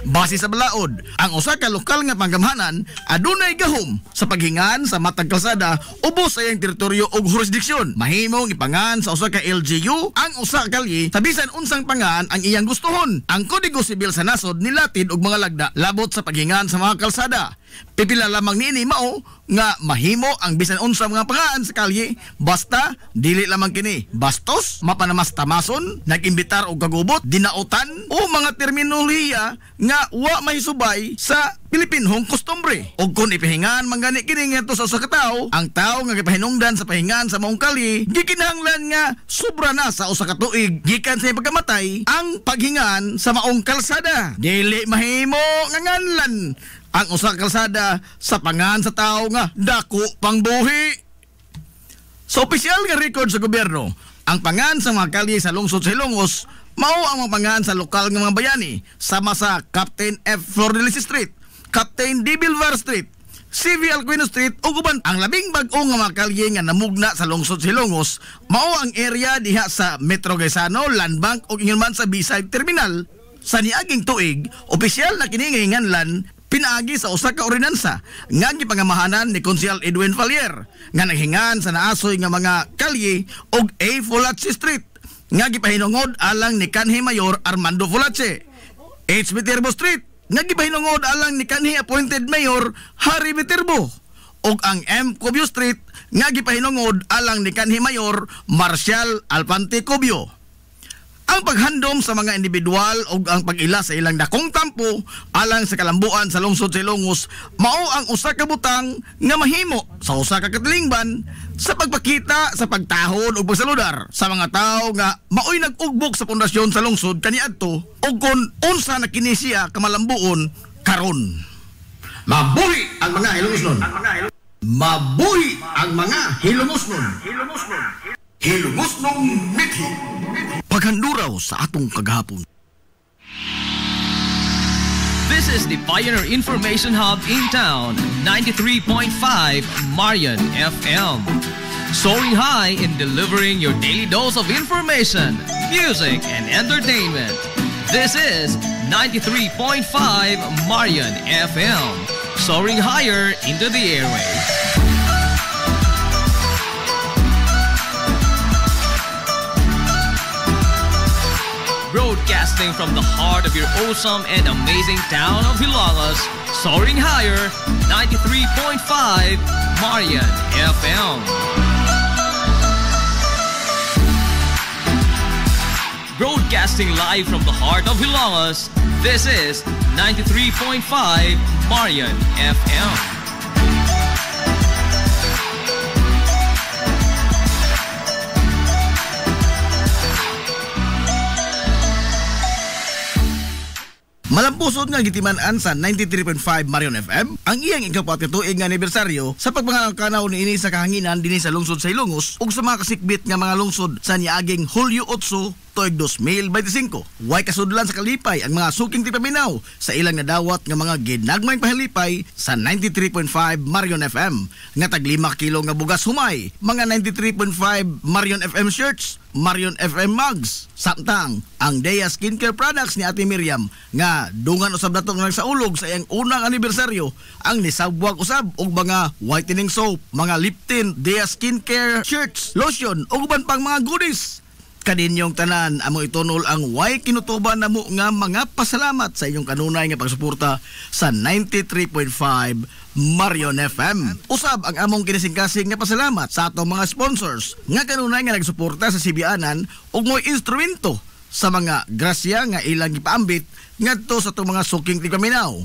S1: Base sa balaod, ang usa ka lokal nga panggamhanan adunay gahom sa paghingan sa matag kalsada ubos sa iyang teritoryo ug jurisdiksyon. Mahimong ipangan sa usa ka LGU ang usa ka kalye sa bisan unsang pangan ang iyang gustuhon. Ang Kodigo Sibil sa nasod nilatid og mga lagda labot sa paghingan sa mga kalsada. Pipila lamang niini mao nga mahimo ang bisan unsa mga pangaan sa kalye basta dili lamang kini bastos, mapanamastamason, nagimbitar og kagubot, dinautan o mga terminolohiya nga wa mahisubay sa Pilipinhong kostumbre. Og kun ipahingan man gani kini ngadto sa usa ka tawo, ang tawo nga gipahinungdan sa pahingan sa maong kalye gikinahanglan nga sobra na sa usa ka tuig gikan sa pagkamatay ang paghingan sa maong kalsada. Dili mahimo nga nganlan ang usa ka kalsada sa pangan sa tao nga dako pang buhi. Sa opisyal nga record sa gobyerno, ang pangan sa mga kalye sa lungsod sa Hilongos mao ang mga pangan sa lokal nga mga bayani sama sa Captain F. Flordelis Street, Captain D. Bilvar Street, CV Alcuino Street ug uban. Ang labing bag-o nga mga kalye nga namugna sa lungsod sa Hilongos mao ang area diha sa Metro Gaisano, Land Bank ug ingon man sa B-side terminal. Sa niaging tuig, opisyal na kini nga hinganlan pinaagi sa usa ka ordinansa nga gipangamahanan ni Konsehal Edwin Falier nga naghingan sa naasoy nga mga kalye og A. Fulache Street nga gipahinungod alang ni kanhi Mayor Armando Fulache, H. Viterbo Street nga gipahinungod alang ni kanhi appointed Mayor Harry Viterbo ug ang M. Cubio Street nga gipahinungod alang ni kanhi Mayor Marcial Alpante Cubio. Ang paghandom sa mga individual o ang pag-ila sa ilang dakong tampo alang sa kalambuan sa lungsod sa Ilongos mao ang usa ka butang nga mahimo sa usa ka katilingban sa pagpakita sa pagtahon o pagsaludar sa mga tao nga maoy nag-ugbok sa pundasyon sa lungsod kaniadto o kung unsa na kini siya kamalambuon karon. Mabuhi ang mga Hilongosnon. Mabuhi ang mga Hilongosnon. Hilongosnong mithi. Paghanduraw sa atong kagahapon.
S3: This is the Pioneer Information Hub in town, 93.5 Marian FM. Soaring high in delivering your daily dose of information, music, and entertainment. This is 93.5 Marian FM. Soaring higher into the airwaves. Broadcasting from the heart of your awesome and amazing town of Hilagas, soaring higher, 93.5 Marian FM. Broadcasting live from the heart of Hilangas, this is 93.5 Marian FM.
S1: Malampusod nga gitiman-an sa 93.5 Marion FM ang iyang ikapat katuig nga anibersaryo sa pagpangakanaw niini sa kahanginan dinhi sa lungsod sa Ilongos ug sa mga kasikbit nga mga lungsod sa niaging Hulyo 8 tuig 2025. Way kasudlan sa kalipay ang mga suking tipaminaw sa ilang nadawat nga mga ginagmayng pahalipay sa 93.5 Marion FM nga tag 5 kilo nga bugas humay, mga 93.5 Marion FM shirts, Marion FM mugs, samtang ang Dea Skincare Products ni Ate Miriam nga dungan usab nato nga nagsaulog sa iyang unang anibersaryo ang nisabwag usab og mga whitening soap, mga lip tint, Dea Skincare shirts, lotion ug uban pang mga goodies. Kaninyong tanan amo itunol ang way kinutuban namo nga mga pasalamat sa inyong kanunay nga pagsuporta sa 93.5 Marion FM. Usab ang among kinisingkasing nga pasalamat sa atong mga sponsors nga kanunay nga nagsuporta sa Sibianan ug mo'y instrumento sa mga grasya nga ilang gipaambit ngadto sa atong mga suking tigpaminaw.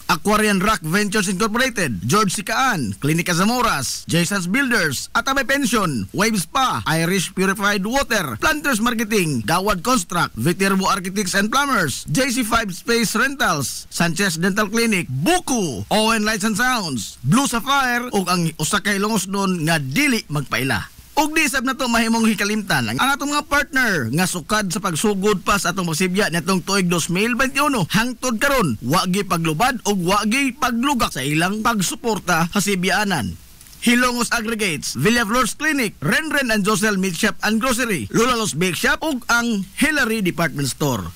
S1: Aquarian Rock Ventures Incorporated, George Sicaan, Klinika Zamoras, Jason's Builders, Atabay Pension, Wave Spa, Irish Purified Water, Planters Marketing, Gawad Construct, Viterbo Architects and Plumbers, JC5 Space Rentals, Sanchez Dental Clinic, Buku, Owen Lights and Sounds, Blue Sapphire, ug ang usa ka Ilongos nun nga dili magpaila. Og di sab na to mahimong hikalimtan ang atong mga partner nga sukad sa pagsugod pa sa atong pagsibya nitong tuig 2021 hangtod karon wa gi paglubad og wa gi paglugak sa ilang pagsuporta sa Sibianan. Hilongos Aggregates, Villa Flores Clinic, Renren and Josel Meat Shop and Grocery, Lulalos Bake Shop ug ang Hillary Department Store.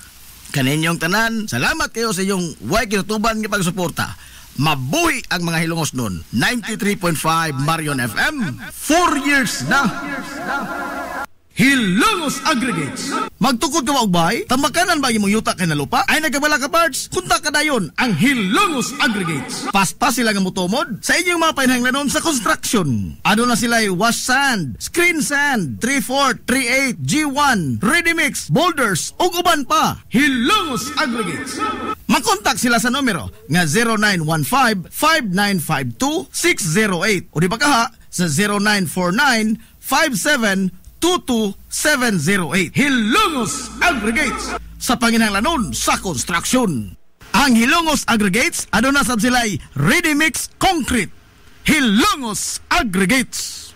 S1: Kaninyong tanan, salamat kayo sa inyong way kinutuban nga pagsuporta. Mabuhi ang mga Hilongos nun. 93.5 Marion FM, 4 years na. Hilongos Aggregates. Magtukod ka maubay? Tambakanan ba imong yuta kay na lupa? Ay nagkabala ka parts? Kunta ka dayon ang Hilongos Aggregates. Paspas sila nga mutumod sa inyong mga painahanglanon sa construction. Ano na sila wash sand, screen sand, 3/4, 3/8, G1, ready mix, boulders, ug uban pa. Hilongos Aggregates. Makontak sila sa numero nga 0915-5952-608 o di ba kaha sa 0949-5722-708. Hilongos Aggregates sa panginahanglanon sa construction. Ang Hilongos Aggregates ano na sab sila'y ready mix concrete. Hilongos Aggregates.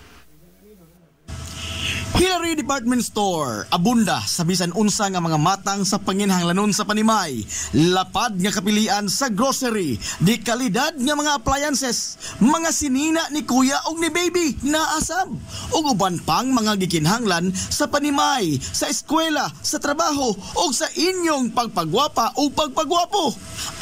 S1: Hillary Department Store, abunda sa bisan unsa nga mga matang sa panginahanglanon sa panimay, lapad nga kapilian sa grocery, di kalidad nga mga appliances, mga sinina ni kuya ug ni baby naasab, ug uban pang mga gikinhanglan sa panimay, sa eskwela, sa trabaho ug sa inyong pagpagwapa o pagpagwapo.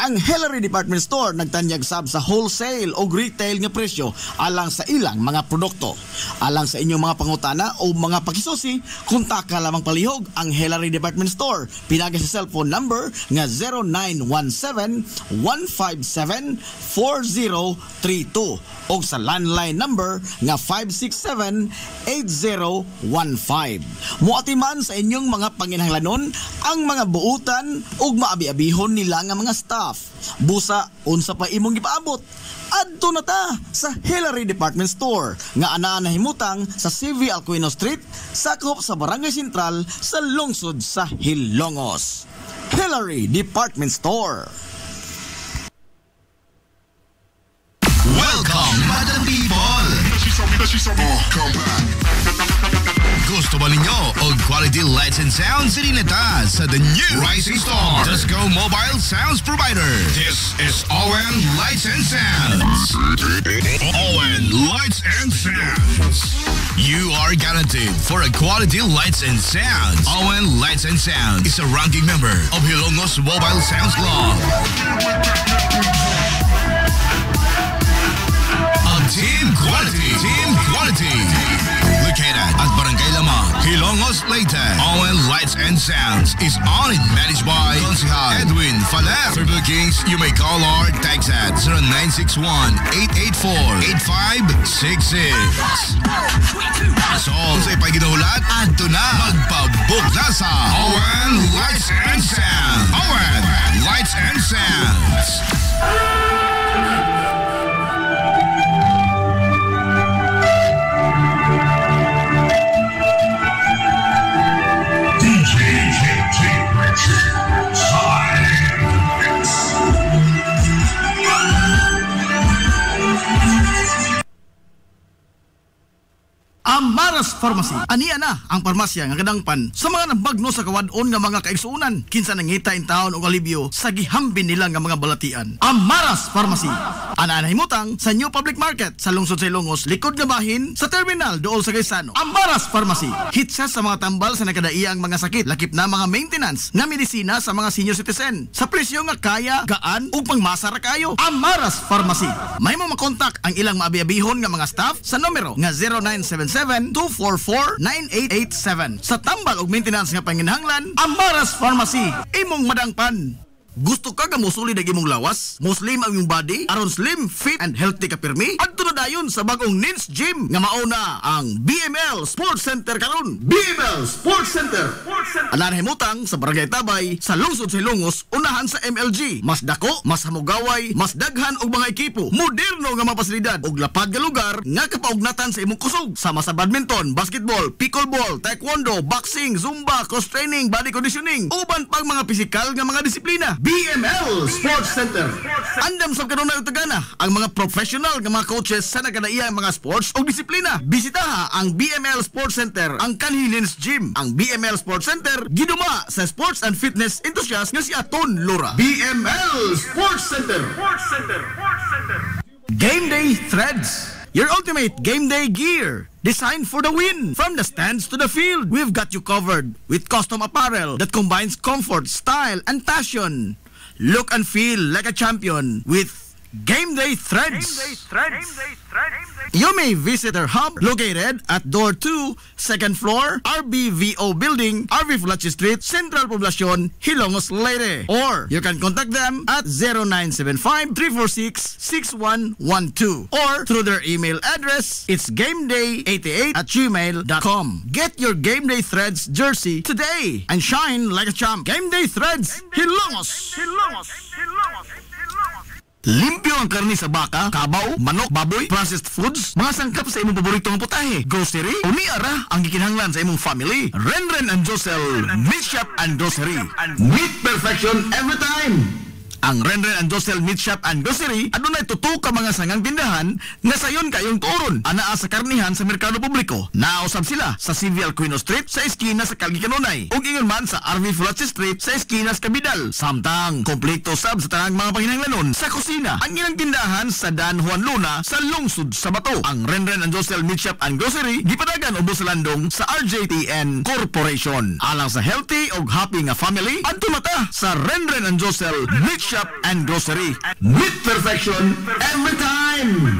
S1: Ang Hillary Department Store nagtanyag sab sa wholesale o retail nga presyo alang sa ilang mga produkto. Alang sa inyong mga pangutana o mga pakisusi, kuntaka lamang palihog ang Hillary Department Store. Pinagi sa cellphone number nga 0917-157-4032 o sa landline number nga 567-8015. Muatiman sa inyong mga panginahanglanon ang mga buutan ug maabi-abihon nila nga mga staff. Busa unsa pa imong gipaabot? Adto na ta sa Hillary Department Store nga anaa nahimutang sa CV Alcuino Street, sakop sa Barangay Sentral sa lungsod sa Hilongos. Hillary Department Store.
S4: Welcome, Madam People! Come back. Gusto ba ninyo og quality lights and sounds sinilita sa the new Rising Star Disco Mobile Sounds Provider? This is Owen Lights and Sounds. Owen Lights and Sounds. You are guaranteed for a quality lights and sounds. Owen Lights and Sounds is a ranking member of Hilongos Mobile Sounds Club. Team Quality. Located at Barangay Lamang, Hilongos Leyte. ON Lights and Sounds is on and managed by Consihal Edwin Falef. For bookings, you may call or text at 0961-884-8566. So, sa ipaginahulat, adto na magpabook na sa ON Lights and Sounds. ON Lights and Sounds.
S1: Amaras Pharmacy. Aniya na ang parmasya nga kadangpan sa mga nabagno sa kawadon nga mga kaigsuunan. Kinsa nangita in taon og alibyo sa gihambin nila nga mga balatian. Amaras Pharmacy. Ana himutang sa New Public Market sa lungsod sa Ilongos, likod nga bahin sa terminal dool sa Gaisano. Amaras Pharmacy. Hitsa sa mga tambal sa nakadaiya ang mga sakit, lakip na mga maintenance nga medisina sa mga senior citizen. Sa presyo nga kaya, gaan ug pangmasara kayo. Amaras Pharmacy. May mo makontak ang ilang maabi-abihon nga mga staff sa numero nga 0977-244-9887. Sa tambal og maintenance nga panginahanglan, Amaras Pharmacy. Imong madangpan. Gusto ka musuli na imong lawas? Muslim ang iyong body? Aron slim, fit, and healthy ka pirmi? Adto na dayon sa bagong Nins Gym nga mauna ang BML Sports Center karon. BML Sports Center. Anan himutang sa Barangay Tabay sa lungsod sa Ilongos, unahan sa MLG. Mas dako, mas hamugaway, mas daghan og mga ekipo, moderno nga mga pasilidad ug lapad nga lugar nga kapaugnatan sa imong kusog. Sama sa badminton, basketball, pickleball, taekwondo, boxing, zumba, cross training, body conditioning, uban pang mga pisikal nga mga disiplina. BML Sports Center. Andam sa kanunay utagana ang mga professional nga mga coaches sa nagkadaiya mga sports o disiplina. Bisitaha ang BML Sports Center, ang Kanhilins Gym. Ang BML Sports Center giduma sa sports and fitness enthusiast nga si Aton Lura. BML Sports Center. Game Day Threads. Your ultimate game day gear, designed for the win. From the stands to the field, we've got you covered with custom apparel that combines comfort, style, and passion. Look and feel like a champion with Game Day Threads. You may visit our hub located at Door 2, 2nd floor, RBVO Building, RV Fulachi Street, Central Poblacion, Hilongos Leyte. Or you can contact them at 0975-346-6112 or through their email address, it's gameday88@gmail.com. Get your Game Day Threads jersey today and shine like a champ. Game Day Threads, Hilongos. Limpyo ang karni sa baka, kabaw, manok, baboy, processed foods, mga sangkap sa imong paboritong putahe, grocery, o niara ang gikinahanglan sa imong family. Renren and Josel, Meat Shop and Grocery. Meat perfection every time. Ang Renren and Josel Meat Shop and Grocery adunay tutok ka mga sangang tindahan nga sayon kayong turon anaa sa karnihan sa merkado publiko. Nausab sila sa CV Alcuino Street sa eskina sa Calgary Kanunay ug ingon man sa RV Fulachi Street sa eskina sa Kabidal. Samtang kompleto sab sa tanang mga panginahanglanon sa kusina. Ang ilang tindahan sa Dan Juan Luna sa lungsod sa Bato. Ang Renren and Josel Meat Shop and Grocery gipadagan ubos sa landong sa RJTN Corporation. Alang sa healthy ug happy nga family, adto mata sa Renren and Josel Meat Shop and Grocery. Meat perfection every time.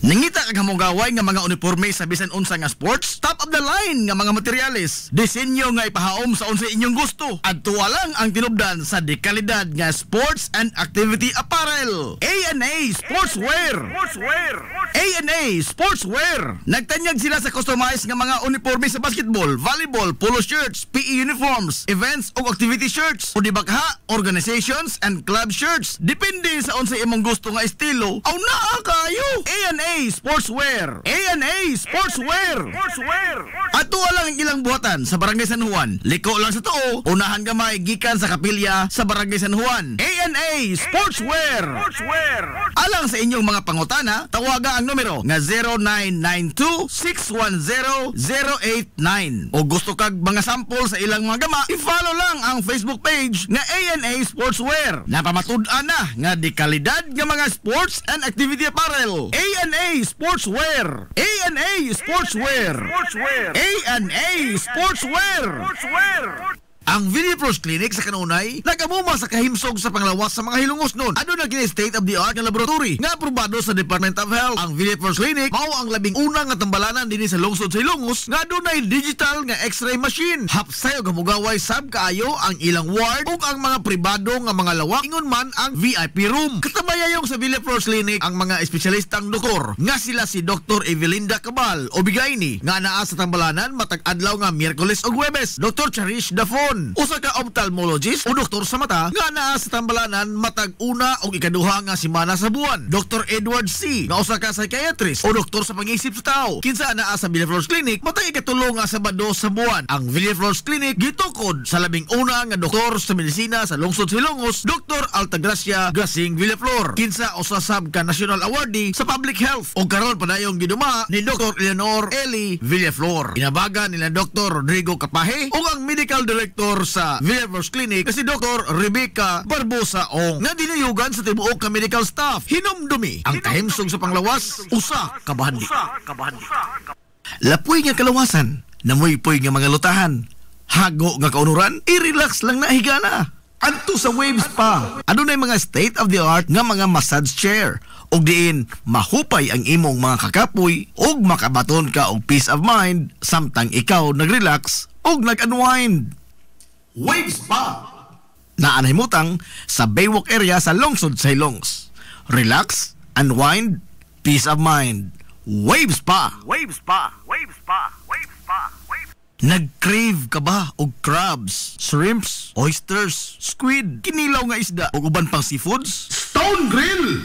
S1: Nangita kag hamugaway nga mga uniforme sa bisan unsa nga sports, top of the line nga mga materyales, disenyo nga ipahaom sa unsa inyong gusto. Adto lang ang tinubdan sa dekalidad nga sports and activity apparel. A&A Sportswear. A&A Sportswear. Nagtanyag sila sa customized nga mga uniforme sa basketball, volleyball, polo shirts, PE uniforms, events o activity shirts, o dibakha, organizations and club shirts. Depende sa unsa imong gusto nga estilo. Aw naa kayo. A&A Sportswear. A&A Sportswear. Ato lang ang ilang buhatan sa Barangay San Juan. Liko lang sa tuo, unahan gamay gikan sa kapilya sa Barangay San Juan. A&A Sportswear. Alang sa inyong mga pangutana, tawaga ang numero nga 0992-610-089. O gusto kag mga sample sa ilang mga gama, i-follow lang ang Facebook page nga A&A Sportswear. Napamatud-an na nga di kalidad nga mga sports and activity apparel. A&A Sportswear. A&A Sportswear. A&A Sportswear.
S5: Ang Villaflores Clinic sa kanunay nagamuma sa kahimsog sa panglawas sa mga hilungos nun. Ano na kini state of the art nga laboratory nga aprobado sa Department of Health. Ang Villaflores Clinic mao ang labing una nga tambalanan dinhi sa lungsod sa Ilongos nga dunay digital nga X-ray machine. Hapsay og hamugaway sab kaayo ang ilang ward ug ang mga pribado nga mga lawak ingon man ang VIP room. Katabayayong sa Villaflores Clinic ang mga espesyalistang doktor nga sila si Dr. Evelinda Cabal o Bigayni nga naa sa tambalanan matag adlaw nga Miyerkules ug Huwebes. Dr. Cherish Dafon, usa ka ophthalmologist o doktor sa mata nga naa sa tambalanan matag una o ikaduha nga semana sa buwan. Dr. Edward C. nga usa ka psychiatrist o doktor sa pag-iisip sa tao. Kinsa naa sa Villaflores Clinic matag ikatulo nga Sabado sa buwan. Ang Villaflores Clinic gitukod sa labing una nga doktor sa medisina sa lungsod sa Ilongos, Dr. Altagracia Gasing Villaflor. Kinsa usa sab ka national awardee sa public health o karon padayong giduma ni Dr. Eleanor Eli Villaflor. Inabagan nila Dr. Rodrigo Capahe o ang medical director sa Villaflores Clinic si Dr. Rebecca Barbosa Ong nga dinayugan sa tibuok ka medical staff. Hinumdumi ang kahimsog sa panglawas usa ka bahandi. Lapoy nga kalawasan, namoy-poy nga mga lutahan, hago nga kaunuran, i-relax lang na higana. Adto sa Waves Spa, adunay mga state of the art nga mga massage chair ug diin mahupay ang imong mga kakapoy ug makabaton ka og peace of mind samtang ikaw nag-relax ug nag-unwind. Waves Spa na anahimutang sa Baywalk area sa lungsod sa Hilongos. Relax, unwind, peace of mind. Waves Spa. Waves Spa. Waves Spa. Waves Spa. Nag-crave ka ba og crabs, shrimps, oysters, squid, kinilaw nga isda ug uban pang seafoods? Stone Grill!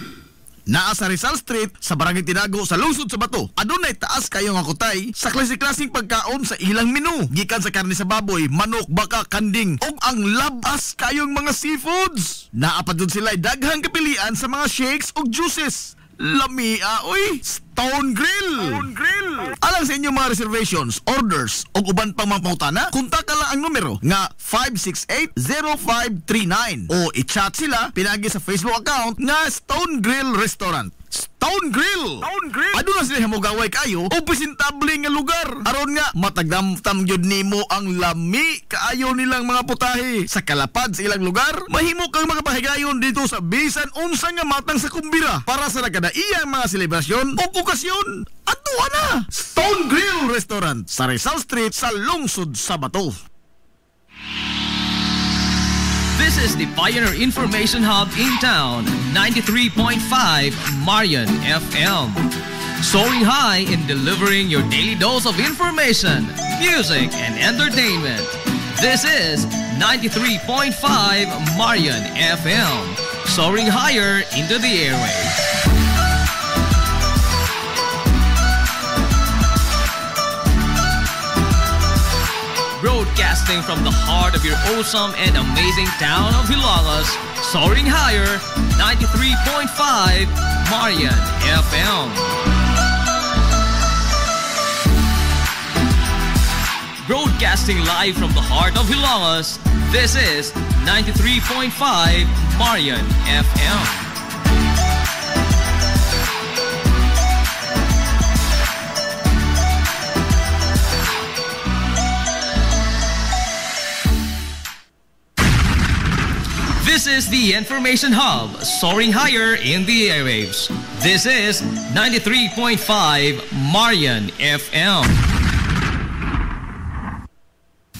S5: Naa sa Rizal Street sa Barangay Tinago sa lungsod sa Bato. Adunay taas kayo nga kutay sa klase-klaseng pagkaon sa ilang menu. Gikan sa karne sa baboy, manok, baka, kanding ug ang labas kayong mga seafoods. Naa pa dun sila daghang kapilian sa mga shakes ug juices. Lamia, oy! Stone Grill! Stone Grill! Alang sa inyong mga reservations, orders o uban pang mga pautana, kontak lang ang numero nga 568-0539 o i-chat sila pinagi sa Facebook account nga Stone Grill Restaurant. Stone Grill! Stone Grill! Aduna sila hamugaway kayo o presentable nga lugar. Aron nga matagdamtam gyud nimo ang lami kaayo nilang mga putahe. Sa kalapad sa ilang lugar, mahimo kang makapahigayon dito sa bisan unsa nga matang sa kumbira para sa nagkadaiyang mga selebrasyon o okasyon. Adto na! Stone Grill Restaurant sa Rizal Street sa lungsod sa Bato.
S3: This is the Pioneer Information Hub in town, 93.5 Marion FM. Soaring high in delivering your daily dose of information, music, and entertainment. This is 93.5 Marion FM. Soaring higher into the airwaves. Broadcasting from the heart of your awesome and amazing town of Hilangas, soaring higher, 93.5 Marion FM. Broadcasting live from the heart of Hilangas, this is 93.5 Marion FM. This is the Information Hub, soaring higher in the airwaves. This is 93.5 Marion FM.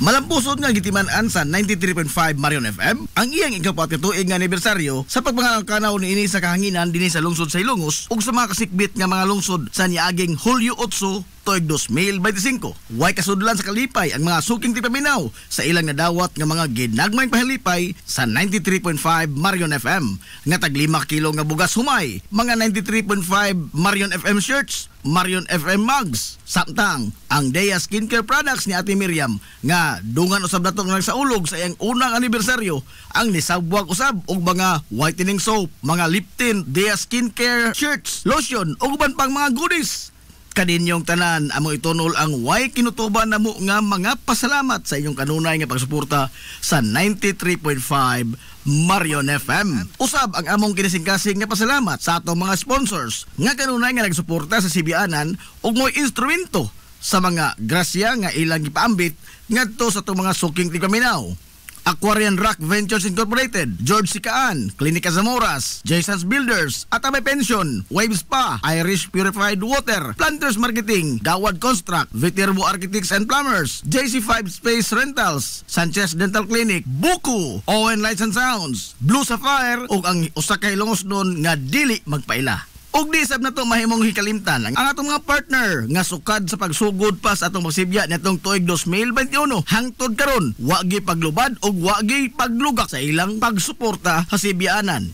S5: Malampusod nga gitiman-an sa 93.5 Marion FM ang iyang ikapatuig nga anibersaryo sa pagpangangkanaw niini sa kahanginan dinhi sa lungsod sa Ilongos ug sa mga kasikbit nga mga lungsod sa niaging Hulyo 8 tuig 2025. Way kasudlan sa kalipay ang mga suking tipaminaw sa ilang nadawat nga mga ginagmayng pahalipay sa 93.5 Marion FM nga tag 5 kilo nga bugas humay, mga 93.5 Marion FM shirts, Marion FM mugs, samtang ang Dea Skincare Products ni Ate Miriam nga dungan usab nato nga nagsaulog sa iyang unang anibersaryo ang nisabwag usab og mga whitening soap, mga lip tint, Dea Skincare shirts, lotion ug uban pang mga goodies. Kaninyong tanan amo itunol ang way kinutuban namo nga mga pasalamat sa inyong kanunay nga pagsuporta sa 93.5 Marion FM. Usab ang among kinisingkasing nga pasalamat sa atong mga sponsors nga kanunay nga nagsuporta sa Sibianan ug mo'y instrumento sa mga grasya nga ilang gipaambit ngadto sa atong mga suking tigpaminaw. Aquarian Rock Ventures Incorporated, George Sicaan, Klinika Zamoras, Jason's Builders, Atame Pension, Wave Spa, Irish Purified Water, Planters Marketing, Gawad Construct, Viterbo Architects and Plumbers, JC5 Space Rentals, Sanchez Dental Clinic, Buku, Owen Lights and Sounds, Blue Sapphire, ug ang usa ka Ilongos nun nga dili magpaila. Og di sab na to mahimong hikalimtan ang atong mga partner nga sukad sa pagsugod pa sa atong pagsibya nitong tuig 2021 hangtod karon wa gi paglubad og wa gi paglugak sa ilang pagsuporta sa sibyaanan.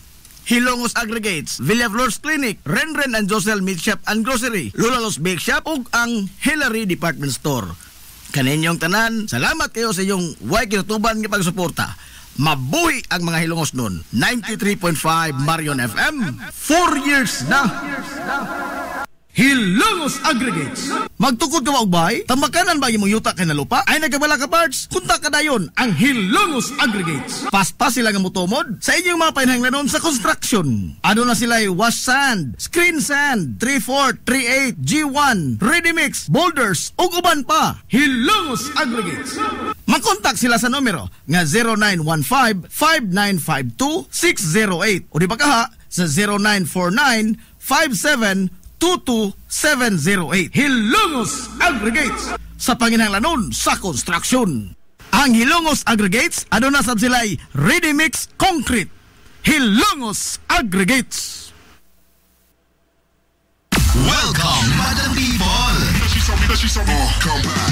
S5: Hilongos Aggregates, Villa Flores Clinic, Renren and Josel Meat Shop and Grocery, Lulalos Bake Shop ug ang Hillary Department Store. Kaninyong tanan, salamat kayo sa inyong way kinutuban nga pagsuporta. Mabuhi ang mga Hilongos nun. 93.5 Marion FM, 4 years na. Hilongos Aggregates. Magtukod ka maubay? Tambakanan ba yung yuta kay na lupa? Ay nagkabala ka parts? Kunta ka dayon ang Hilongos Aggregates. Paspas sila nga mutomod sa inyong mga painahanglanon sa construction. Ano na sila wash sand, screen sand, 3-4, 3-8, G1, ready mix, boulders, ug uban pa. Hilongos Aggregates. Makontak sila sa numero nga 0915-5952-608 o di ba kaha sa 0949-5722-708. Hilongos Aggregates sa panginahanglanon sa construction. Ang Hilongos Aggregates ano na sab sila'y ready mix concrete. Hilongos Aggregates.
S4: Welcome, Madam People! Come back.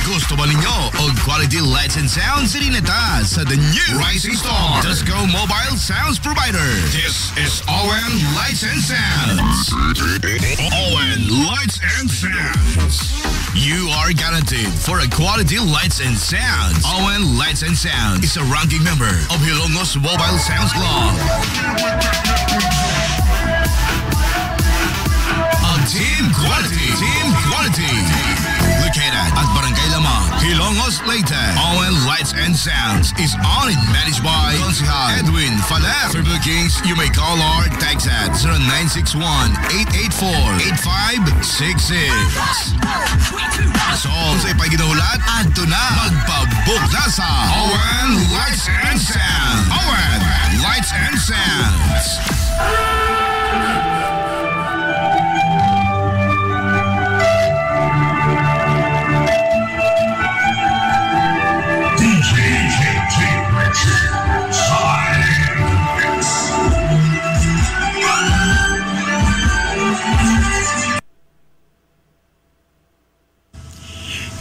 S4: Gusto ba ninyo og quality lights and sounds sirineta sa the new Rising Star Disco Mobile Sounds Provider? This is ON Lights and Sounds. ON Lights and Sounds. You are guaranteed for a quality lights and sounds. ON Lights and Sounds is a ranking member of Hilongos Mobile Sounds Club. Team quality. Located at Barangay Lamang, Hilongos, Leyte. ON Lights and Sounds is owned and managed by Consihal Edwin Faler. For bookings, you may call or text at 0961-884-8566. So, sa ipaginahulat, adto na magpabook na sa ON Lights and Sounds. ON Lights and Sounds.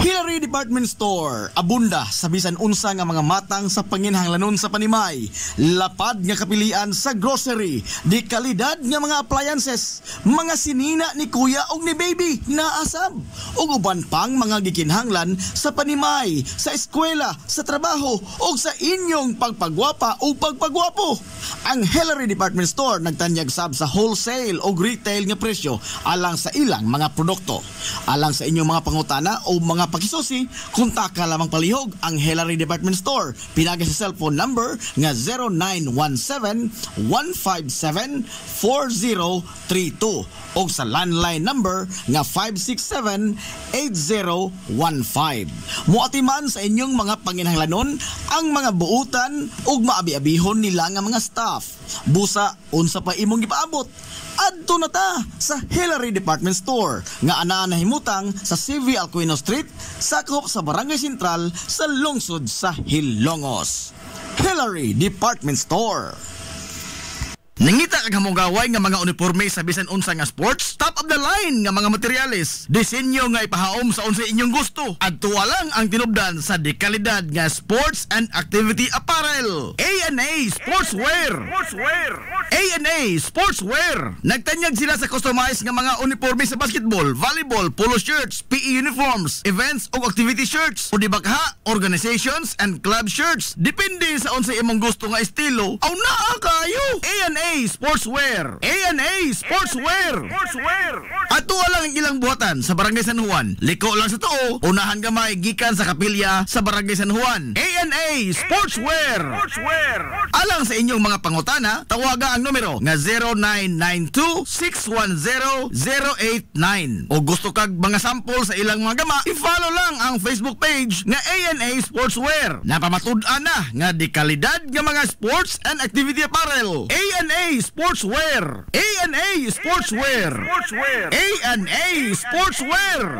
S1: Hillary Department Store, abunda sa bisan unsa nga mga matang sa panginahanglanon sa panimay, lapad nga kapilian sa grocery, di kalidad nga mga appliances, mga sinina ni kuya og ni baby na asab, ug uban pang mga gikinhanglan sa panimay, sa eskwela, sa trabaho ug sa inyong pagpagwapa o pagpagwapo. Ang Hillary Department Store nagtanyag sab sa wholesale o retail nga presyo alang sa ilang mga produkto. Alang sa inyong mga pangutana o mga pakisusi, kontak ka lamang palihog ang Hillary Department Store. Pinagi sa cellphone number nga 0917-157-4032 o sa landline number nga 567-8015. Muatiman sa inyong mga panginahanglanon ang mga buutan ug maabi-abihon nila nga mga staff. Busa unsa pa imong gipaabot, adto na ta sa Hillary Department Store nga anaa nahimutang sa CV Alcuino Street, sakop sa Barangay Sentral sa lungsod sa Hilongos. Hillary Department Store. Nangita kag hamugaway nga mga uniforme sa bisan unsa nga sports, top of the line nga mga materyales, disenyo nga ipahaom sa unsa inyong gusto. Adto lang ang tinubdan sa dekalidad nga sports and activity apparel. A&A Sportswear. A&A Sportswear. Nagtanyag sila sa customized nga mga uniforme sa basketball, volleyball, polo shirts, PE uniforms, events ug activity shirts, o di bakha, organizations and club shirts. Depende sa unsa imong gusto nga estilo. Aw naa kayo. A&A
S5: A&A Sportswear. A&A Sportswear. Ato lang ang ilang buhatan sa Barangay San Juan. Liko lang sa tuo, unahan gamay gikan sa kapilya sa Barangay San Juan. A&A Sportswear. Alang sa inyong mga pangutana, tawaga ang numero nga 0992-610-089. O gusto kag mga sample sa ilang mga gama, i-follow lang ang Facebook page nga A&A Sportswear. Napamatud-an na nga di kalidad nga mga sports and activity apparel. A&A Sportswear. A&A Sportswear. A&A Sportswear.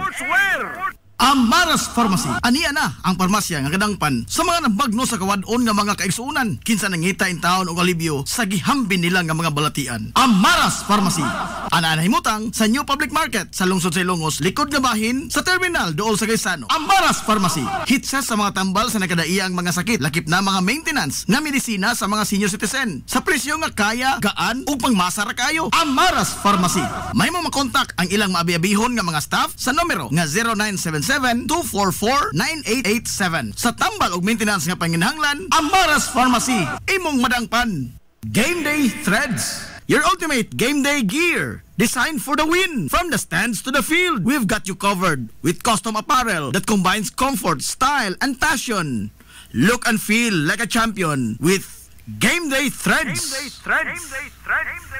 S5: Amaras Pharmacy. Aniya na ang parmasya nga kadangpan sa mga nabagno sa kawadon nga mga kaigsuunan. Kinsa nangita in taon og alibyo sa gihambin nila nga mga balatian. Amaras Pharmacy. Ana himutang sa New Public Market sa lungsod sa Ilongos, likod nga bahin sa terminal dool sa Gaisano. Amaras Pharmacy. Hitsa sa mga tambal sa nakadaiang mga sakit, lakip na mga maintenance nga medisina sa mga senior citizen. Sa presyo nga kaya, gaan ug pangmasara kayo. Amaras Pharmacy. May mo makontak ang ilang maabi-abihon nga mga staff sa numero nga 0977-244-9887. Sa tambal ug maintenance nga panginahanglan, Amaras Pharmacy. Imong madangpan. Game Day Threads. Your ultimate game day gear. Designed for the win. From the stands to the field, we've got you covered with custom apparel that combines comfort, style, and passion. Look and feel like a champion with Game Day Threads.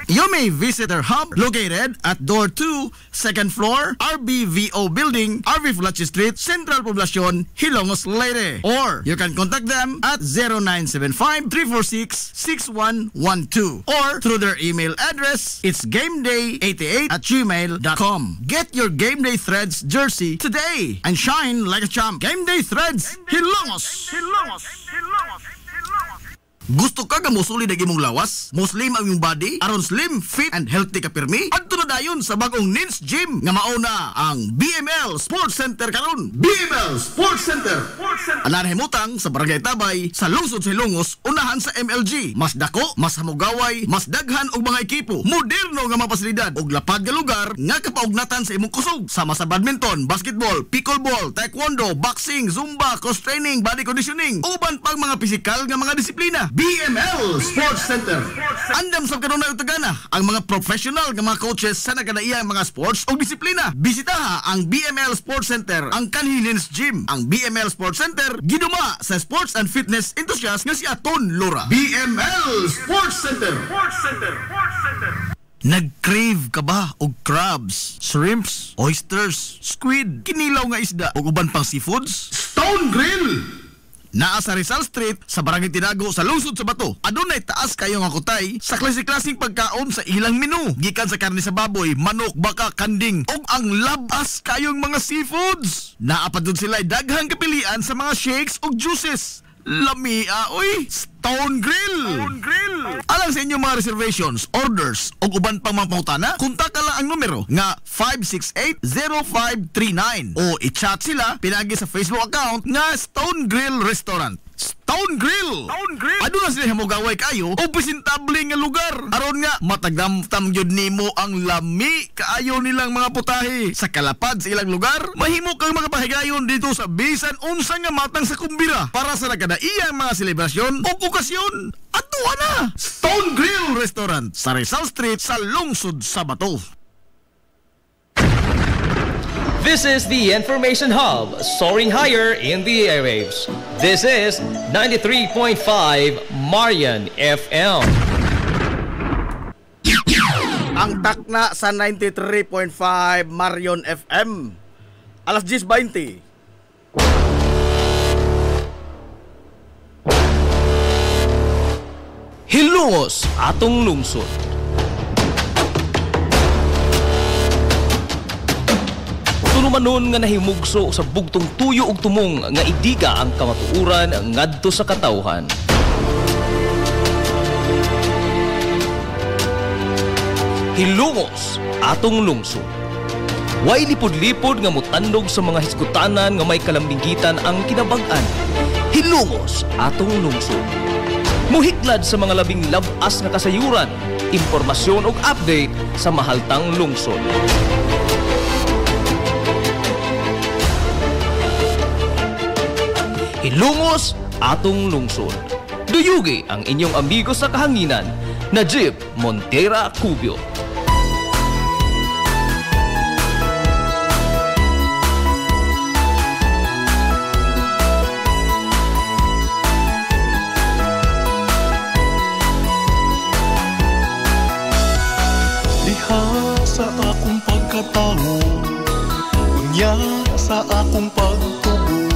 S5: You may visit our hub located at Door 2, 2nd floor, RBVO Building, RV Fulachi Street, Central Poblacion, Hilongos, Leyte. Or you can contact them at 0975-346-6112 or through their email address, it's gameday88@gmail.com. Get your Game Day Threads jersey today and shine like a champ. Game Day Threads, Hilongos. Gusto ka musuli na imong lawas? Muslim ang imong body? Aron slim, fit, and healthy ka pirmi? Adto na dayon sa bagong Nins Gym nga mauna ang BML Sports Center karon. BML Sports Center. Anan himutang sa Barangay Tabay sa lungsod sa Ilongos, unahan sa MLG. Mas dako, mas hamugaway, mas daghan og mga ekipo, moderno nga mga pasilidad ug lapad nga lugar nga kapaugnatan sa imong kusog. Sama sa badminton, basketball, pickleball, taekwondo, boxing, zumba, cross training, body conditioning, uban pang mga pisikal nga mga disiplina. BML Sports Center. Andam sa kanunay utagana ang mga professional nga mga coaches sa nagkadaiyang mga sports o disiplina. Bisitaha ang BML Sports Center, ang Kanhilins Gym. Ang BML Sports Center giduma sa sports and fitness enthusiast nga si Aton Lora. BML Sports Center. Nag-crave ka ba og crabs, shrimps, oysters, squid, kinilaw nga isda ug uban pang seafoods? Stone Grill! Naa sa Rizal Street sa Barangay Tinago sa lungsod sa Bato. Adunay taas kayo nga kutay sa klase-klaseng pagkaon sa ilang menu. Gikan sa karne sa baboy, manok, baka, kanding ug ang labas kayong mga seafoods. Naa pa dun sila daghang kapilian sa mga shakes ug juices. Lamia, oy! Stone Grill! Alang sa inyong mga reservations, orders o uban pang mga pangutana, kontak lang ang numero nga 568-0539 o i-chat sila pinagi sa Facebook account nga Stone Grill Restaurant. Stone Grill! Ano na sila hamugaway kayo o presentable nga lugar. Aron nga matagamtam yun nimo ang lami kaayo nilang mga putahe. Sa kalapad sa ilang lugar, mahimo kang makapahigayon dito sa bisan unsa nga matang sa kumbira para sa nagkadaiyang mga selebrasyon o okasyon. Atuwa na! Stone Grill Restaurant sa Rizal Street sa lungsod sa Bato.
S3: This is the Information Hub, soaring higher in the airwaves. This is 93.5 Marian FM.
S5: Ang takna sa 93.5 Marion FM. Alas 10:20.
S3: Hilongos atong lungsod. Tunumanon nga nahimugso sa bugtong tuyo ug tumong nga idiga ang kamatuuran ngadto sa katawhan. Hilongos atong lungsod. Way lipod-lipod nga mutandog sa mga hiskutanan nga may kalambigitan ang kinabag-an. Hilongos atong lungsod. Muhiklad sa mga labing labas nga kasayuran, impormasyon ug update sa mahaltang lungsod. Hilongos atong lungsod. Duyugi ang inyong amigo sa kahanginan Najib Montera Cubio.
S6: Diha sa akong pagkatao, unya sa akong pagtubo,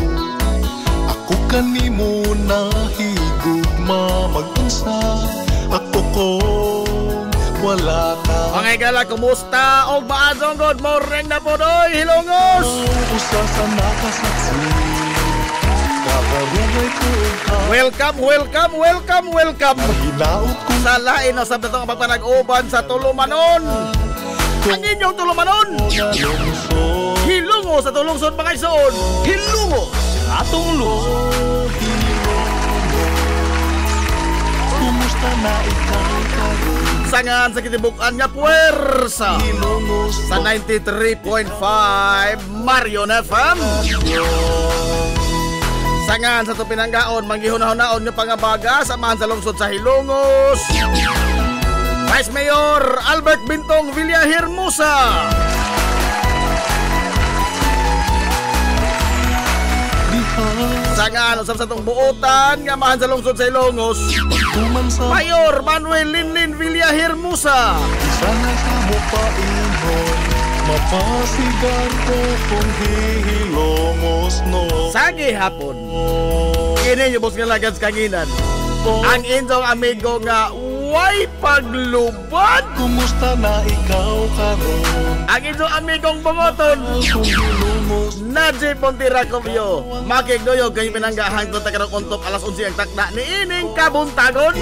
S6: ako kanimo nahigugma mag-unsa, ako kong wala ka.
S5: Mga igala, kumusta? O maadong good morning na po doy, Hilongos!
S6: Usa sa nakasaksi, kakarugay ko ka.
S5: Welcome!
S6: Hinaot ko
S5: Sa lain na sa datong pagpanag-uban sa Tulumanon. Ang inyong Tulumanon!
S6: na lungsod.
S5: Hilungo sa tulungsod mga igsoon! Hilungo sa atong lungsod!
S6: Kumusta na ikaw karon?
S5: Sangan sa kitibukan nga puwersa
S6: Hilongos
S5: sa 93.5 Marion FM. Sangan sa tupinanggaon, manggihunahon-naon nga pangabaga samahan sa lungsod sa Hilongos. Vice Mayor Albert Bintong Villahermosa. Sangan usab sa tong buotan nga mahan sa lungsod sa Hilongos.
S6: tuman sa
S5: Mayor Manuel Linlin Villahermosa.
S6: sana sa mupainon, mapasigan ko kung hihilongos no.
S5: Sagi hapon. Kini yung boss nga lagans kanginan. Ang inyong amigo nga way paglubad.
S6: Kumusta na ikaw karon?
S5: Ang inyong amigong bungoton.
S6: Kung hilongos
S5: Najib Montera Cubio. Makigdoyog kayo pinanggahan ko takarong untop alas 11 ang takna ni ining kabuntagon.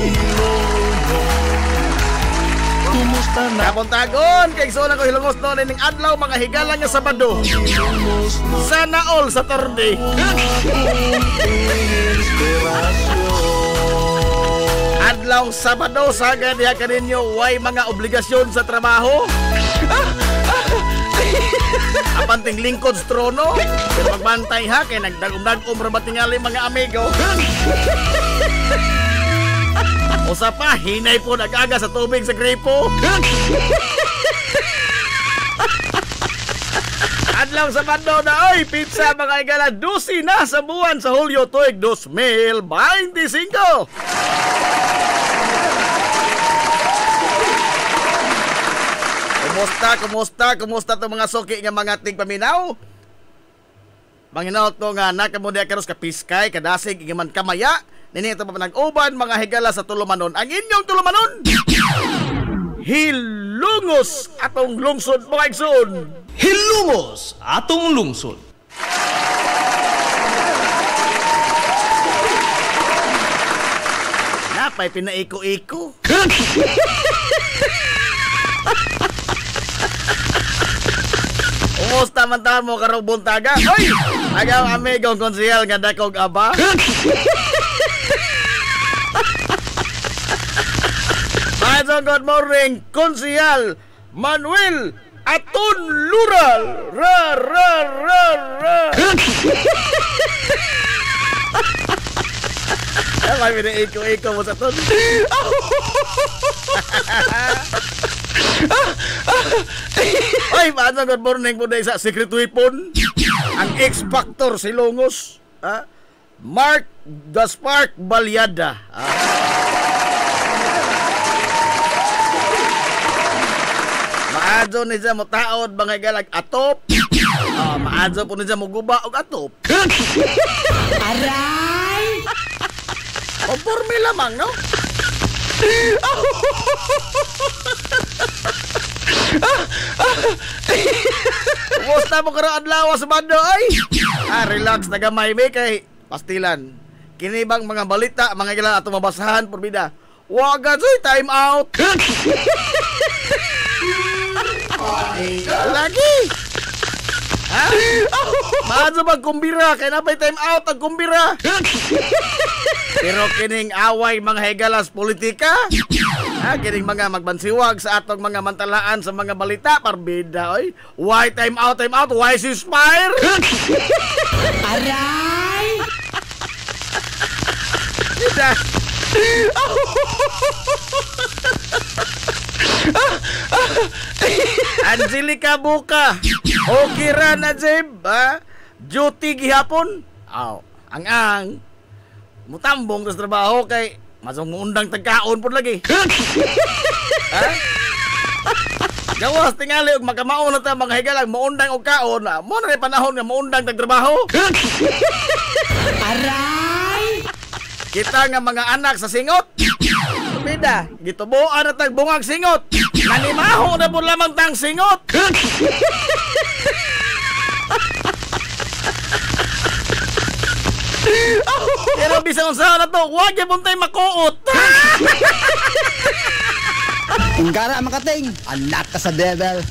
S6: kumusta na
S5: Kabuntagon kay sulang ko hilongos no ning adlaw mga higala nga Sabado.
S6: hilongos no.
S5: Sana all sa Saturday.
S6: Inspirasyon
S5: Adlaw Sabado sagad diha kaninyo way mga obligasyon sa trabaho. Apanting lingkod sa trono. Pero magbantay ha kay nagdagom-dagom ra ba tingali mga amigo. Usa pa hinay po nag-aga sa tubig sa gripo. Adlaw Sabado na oy pizza mga igala 12 na sa buwan sa Hulyo tuig 2025. Kumusta to mga suki nga mga tigpaminaw? Manginaw to nga nakamudi karos ka piskay, kadasig, igaman kamaya. Nini ito pa nag-uban mga higala sa Tulumanon. Ang inyong Tulumanon! Hilungos atong lungsod mga igsoon.
S3: Hilungos atong lungsod.
S5: Napay pinaiko-iko. Kumusta man taon mo karong buntaga? Hoy! Agaw amigong konsehal nga dakog aba. Maayong good morning, konsehal Manuel Aton Lural. Ay, pinaiko-iko mo sa ton. Ay, paano good morning po sa Secret Weapon? Ang X-Factor si Longos. Mark Gaspar Balyada. Maadyo ni siya mo taod mga galag atop. Maadyo po ni siya mo guba og atop. Aray! Conforme lamang, no? Kumusta mo karoon adlaw sa bando ay? Relax na gamay be kay pastilan. Kinibang mga balita, mga ilan ato mabasahan porbida. Wagan soy time out. Lagi. Ha? Maadyo magkumbira kay napay time out ang kumbira. Pero kining away mga higalas politika, kining mga magbansiwag sa atong mga mantalaan sa mga balita, parbida, oy. Why time out, why ceasefire? Aray! Ida.
S7: Angelica Buka. Okay ra na, Jeb. Ha? Duty gihapon. Aw, ang mutambong sa trabaho kay masungundang tagkaon po lagi. Ha? Gawas tingali og magkamaon na ta mga higalang muundang og kaon. Mo na panahon nga muundang tagtrabaho.
S1: Aray!
S7: Kita nga mga anak sa singot. Bida, gitubuan na tag bungag singot. Nanimaho na po lamang tang singot. Pero bisang usaha na to, huwag yung puntay makuot.
S1: Gara makating, anak ka sa devil.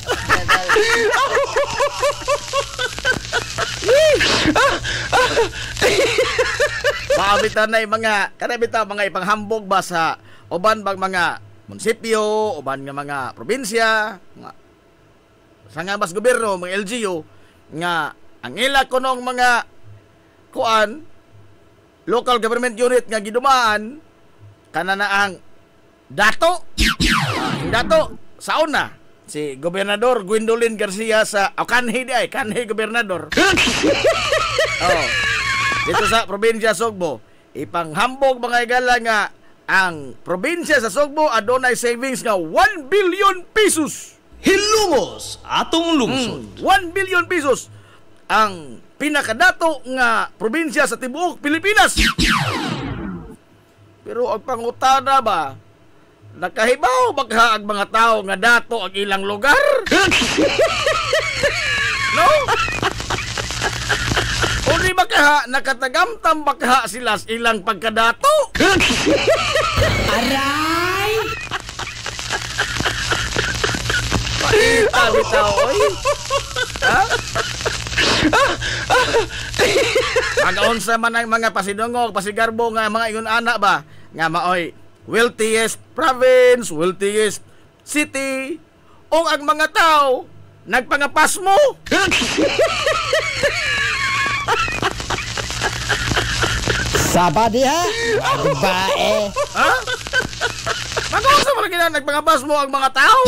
S7: Maabita na yung mga, kanabita mga ipanghambog ba sa uban bang mga munisipyo, uban nga mga probinsya, nga, sa nga mas gobyerno, mga LGU, nga ang ila kunong mga kuan, local government unit nga gidumaan, kana na ang dato, ang dato, sa una, si Gobernador Gwendolyn Garcia sa, kanhi Gobernador. Oh. Dito sa probinsya Sugbo, ipanghambog mga igala nga ang probinsya sa Sugbo adunay savings nga 1 billion pesos.
S3: Hilumos atong lungsod.
S7: 1 billion pesos ang pinakadato nga probinsya sa tibuok Pilipinas. Pero ang pangutana ba, nakahibaw baka ang mga tao nga dato ang ilang lugar? No? O di baka nakatagamtam baka sila sa ilang pagkadato?
S1: Aray!
S7: Paita bitaw, oy. Ha? Mag-unsa man ang mga pasidungog, pasigarbo nga mga ingon anak ba? Nga maoy, wealthiest province, wealthiest city, o ang mga tao nagpangapas mo.
S1: Sabadi ha? Babae.
S7: Ha? Mag-unsa man gina nagpangapas mo ang mga tao?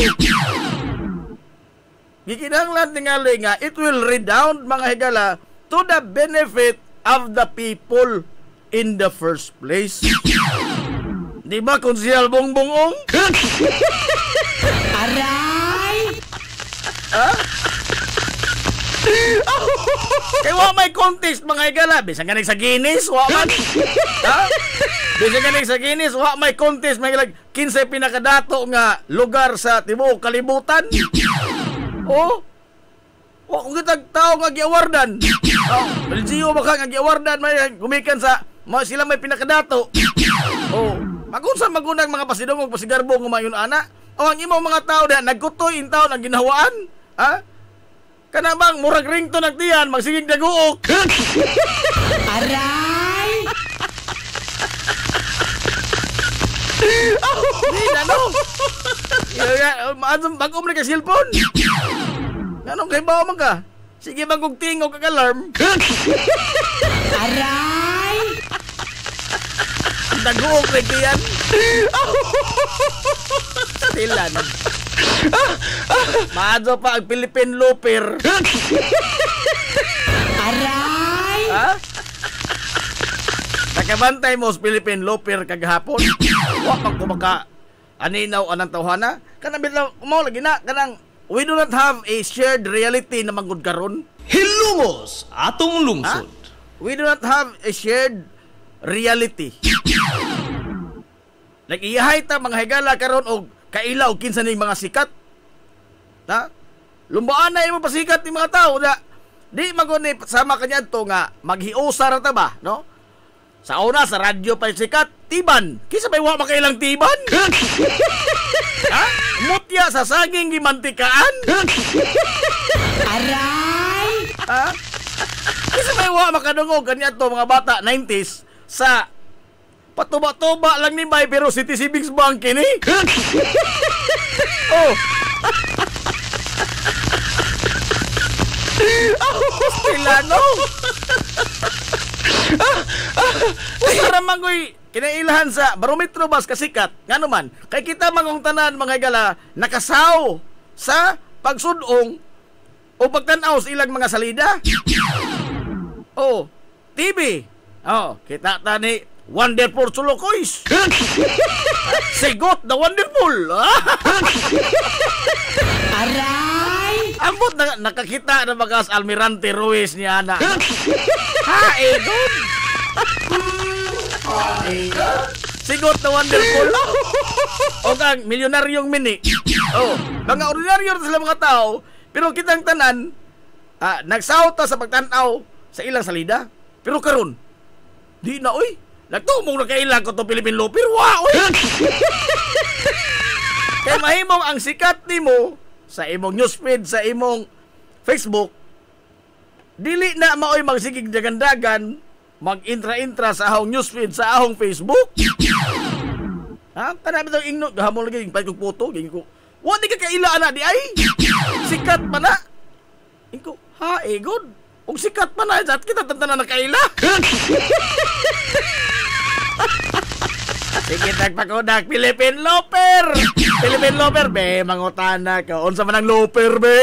S7: Gikinahanglan tingali nga it will redound mga higala to the benefit of the people in the first place. Di ba Konsehal Bongbongong?
S1: Aray!
S7: Ha? Kaya wa may contest mga higala. Bisan ganing sa Guinness, wa man. Ha? Bisan ganing sa Guinness, wa may contest. May 15 pinakadato nga lugar sa tibuok kalibutan. Oh, wa kung kitag tao nga giawardan. Oh, LGU baka nga giawardan may gumikan sa sila may pinakadato. Oh, magunsa magunang mga pasidungog pasigarbo nga mayon ana. O ang imong mga tao diha nagkutoy in taon ang ginhawaan. Ha? Kana bang murag ringto nagtiyan magsigig daguok.
S1: Aray!
S7: Di na no. Maadong bagom na ka cellphone. Anong kay bawa man ka? Sige bagong tingog kag alarm.
S1: Aray!
S7: Daguok nagtiyan. Stilan. Maado pa ang Philippine Looper.
S1: Aray!
S7: Ha? Nakabantay mo sa Philippine Looper kagahapon. Wa pang kumaka aninaw anang tawhana. Kanang bitaw mo lagi na kanang we do not have a shared reality na manggod karon.
S3: Hilumos atong
S7: Ha?
S3: lungsod.
S7: We do not have a shared reality. Nag-iyahay ta mga higala karon og kailaw kinsa ning mga sikat. Ha? Lumbaan na imong pasikat ni mga tao na di maguni sama kanya to nga maghiusa ra ta ba, no? Sa una sa radyo pa sikat, tiban. Kisa may wa makailang tiban? Ha? Mutya sa saging gimantikaan?
S1: Aray!
S7: Ha? Kisa may wa makadungog kanya to mga bata 90s sa patuba-tuba lang ni Bay pero City Savings Bank kini. Oh. Stilano. Para mangoy kinailahan sa barometro bas kasikat. Ngano man, kay kita mangong tanan mga higala nakasaw sa pagsudong o pagtanaw sa ilang mga salida. Oh, TV. Oh, kita ta ni Wonderful Sulukoys. Sigot the Wonderful.
S8: Aray!
S7: Ambot na nakakita na bagas Almirante Ruiz niya na. Haegon. Sigot the Wonderful. O kang milyonaryong mini. Oh, mga ordinaryo sila mga tao, pero kitang tanan nagsawta sa pagtanaw sa ilang salida. Pero karon, di na oy. Nagtumong na kailang ko to Philippine Looper. Wow! Kaya mahimong ang sikat nimo sa imong newsfeed, sa imong Facebook, dili na maoy magsigig dagan-dagan, mag-intra-intra sa ahong newsfeed, sa ahong Facebook. Ha? Tanami itong ingno, gahamon lagi, yung pahit kong photo, ganyan ko, wadi ka kailaan na di ay, sikat pa na. Ingko, ha, good. Kung sikat pa na, at kita tantana na kaila. Sige, nagpakudak, Philippine Looper. Philippine Looper, be, mangutana ka. Unsa man ang Looper, be?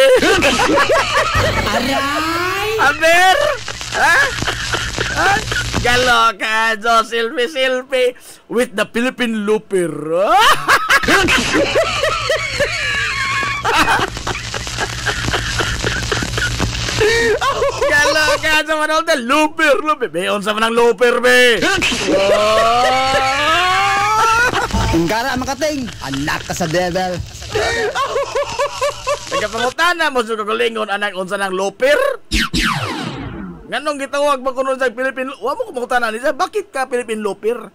S8: Aray!
S7: Aber? Ha? Ha? Galo ka, Jo, selfie with the Philippine Looper. Galo ka, Jo, manol the Looper. Be, unsa man ang Looper, be?
S8: Gara makating, anak ka sa devil.
S7: Nagapangutana mo sa kagalingon, anak, unsa ng Looper? Nganong gitawag ba kuno sa Philippine? Wa mo kumutana niya, bakit ka Philippine Looper?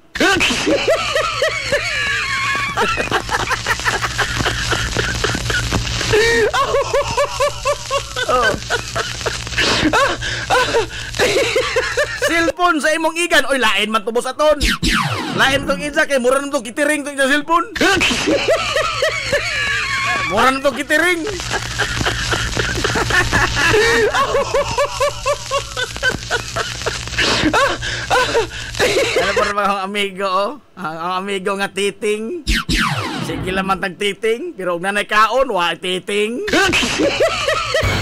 S7: Oh. Cellphone sa imong igan, oy lain man tubos aton. Lain tong isa kay mura nang to kitiring tong cellphone. Mura nang to kitiring. Ano pa mga amigo, oh? Ang amigo nga titing. Sige lang man tag titing, pero kung nanay kaon, wa titing.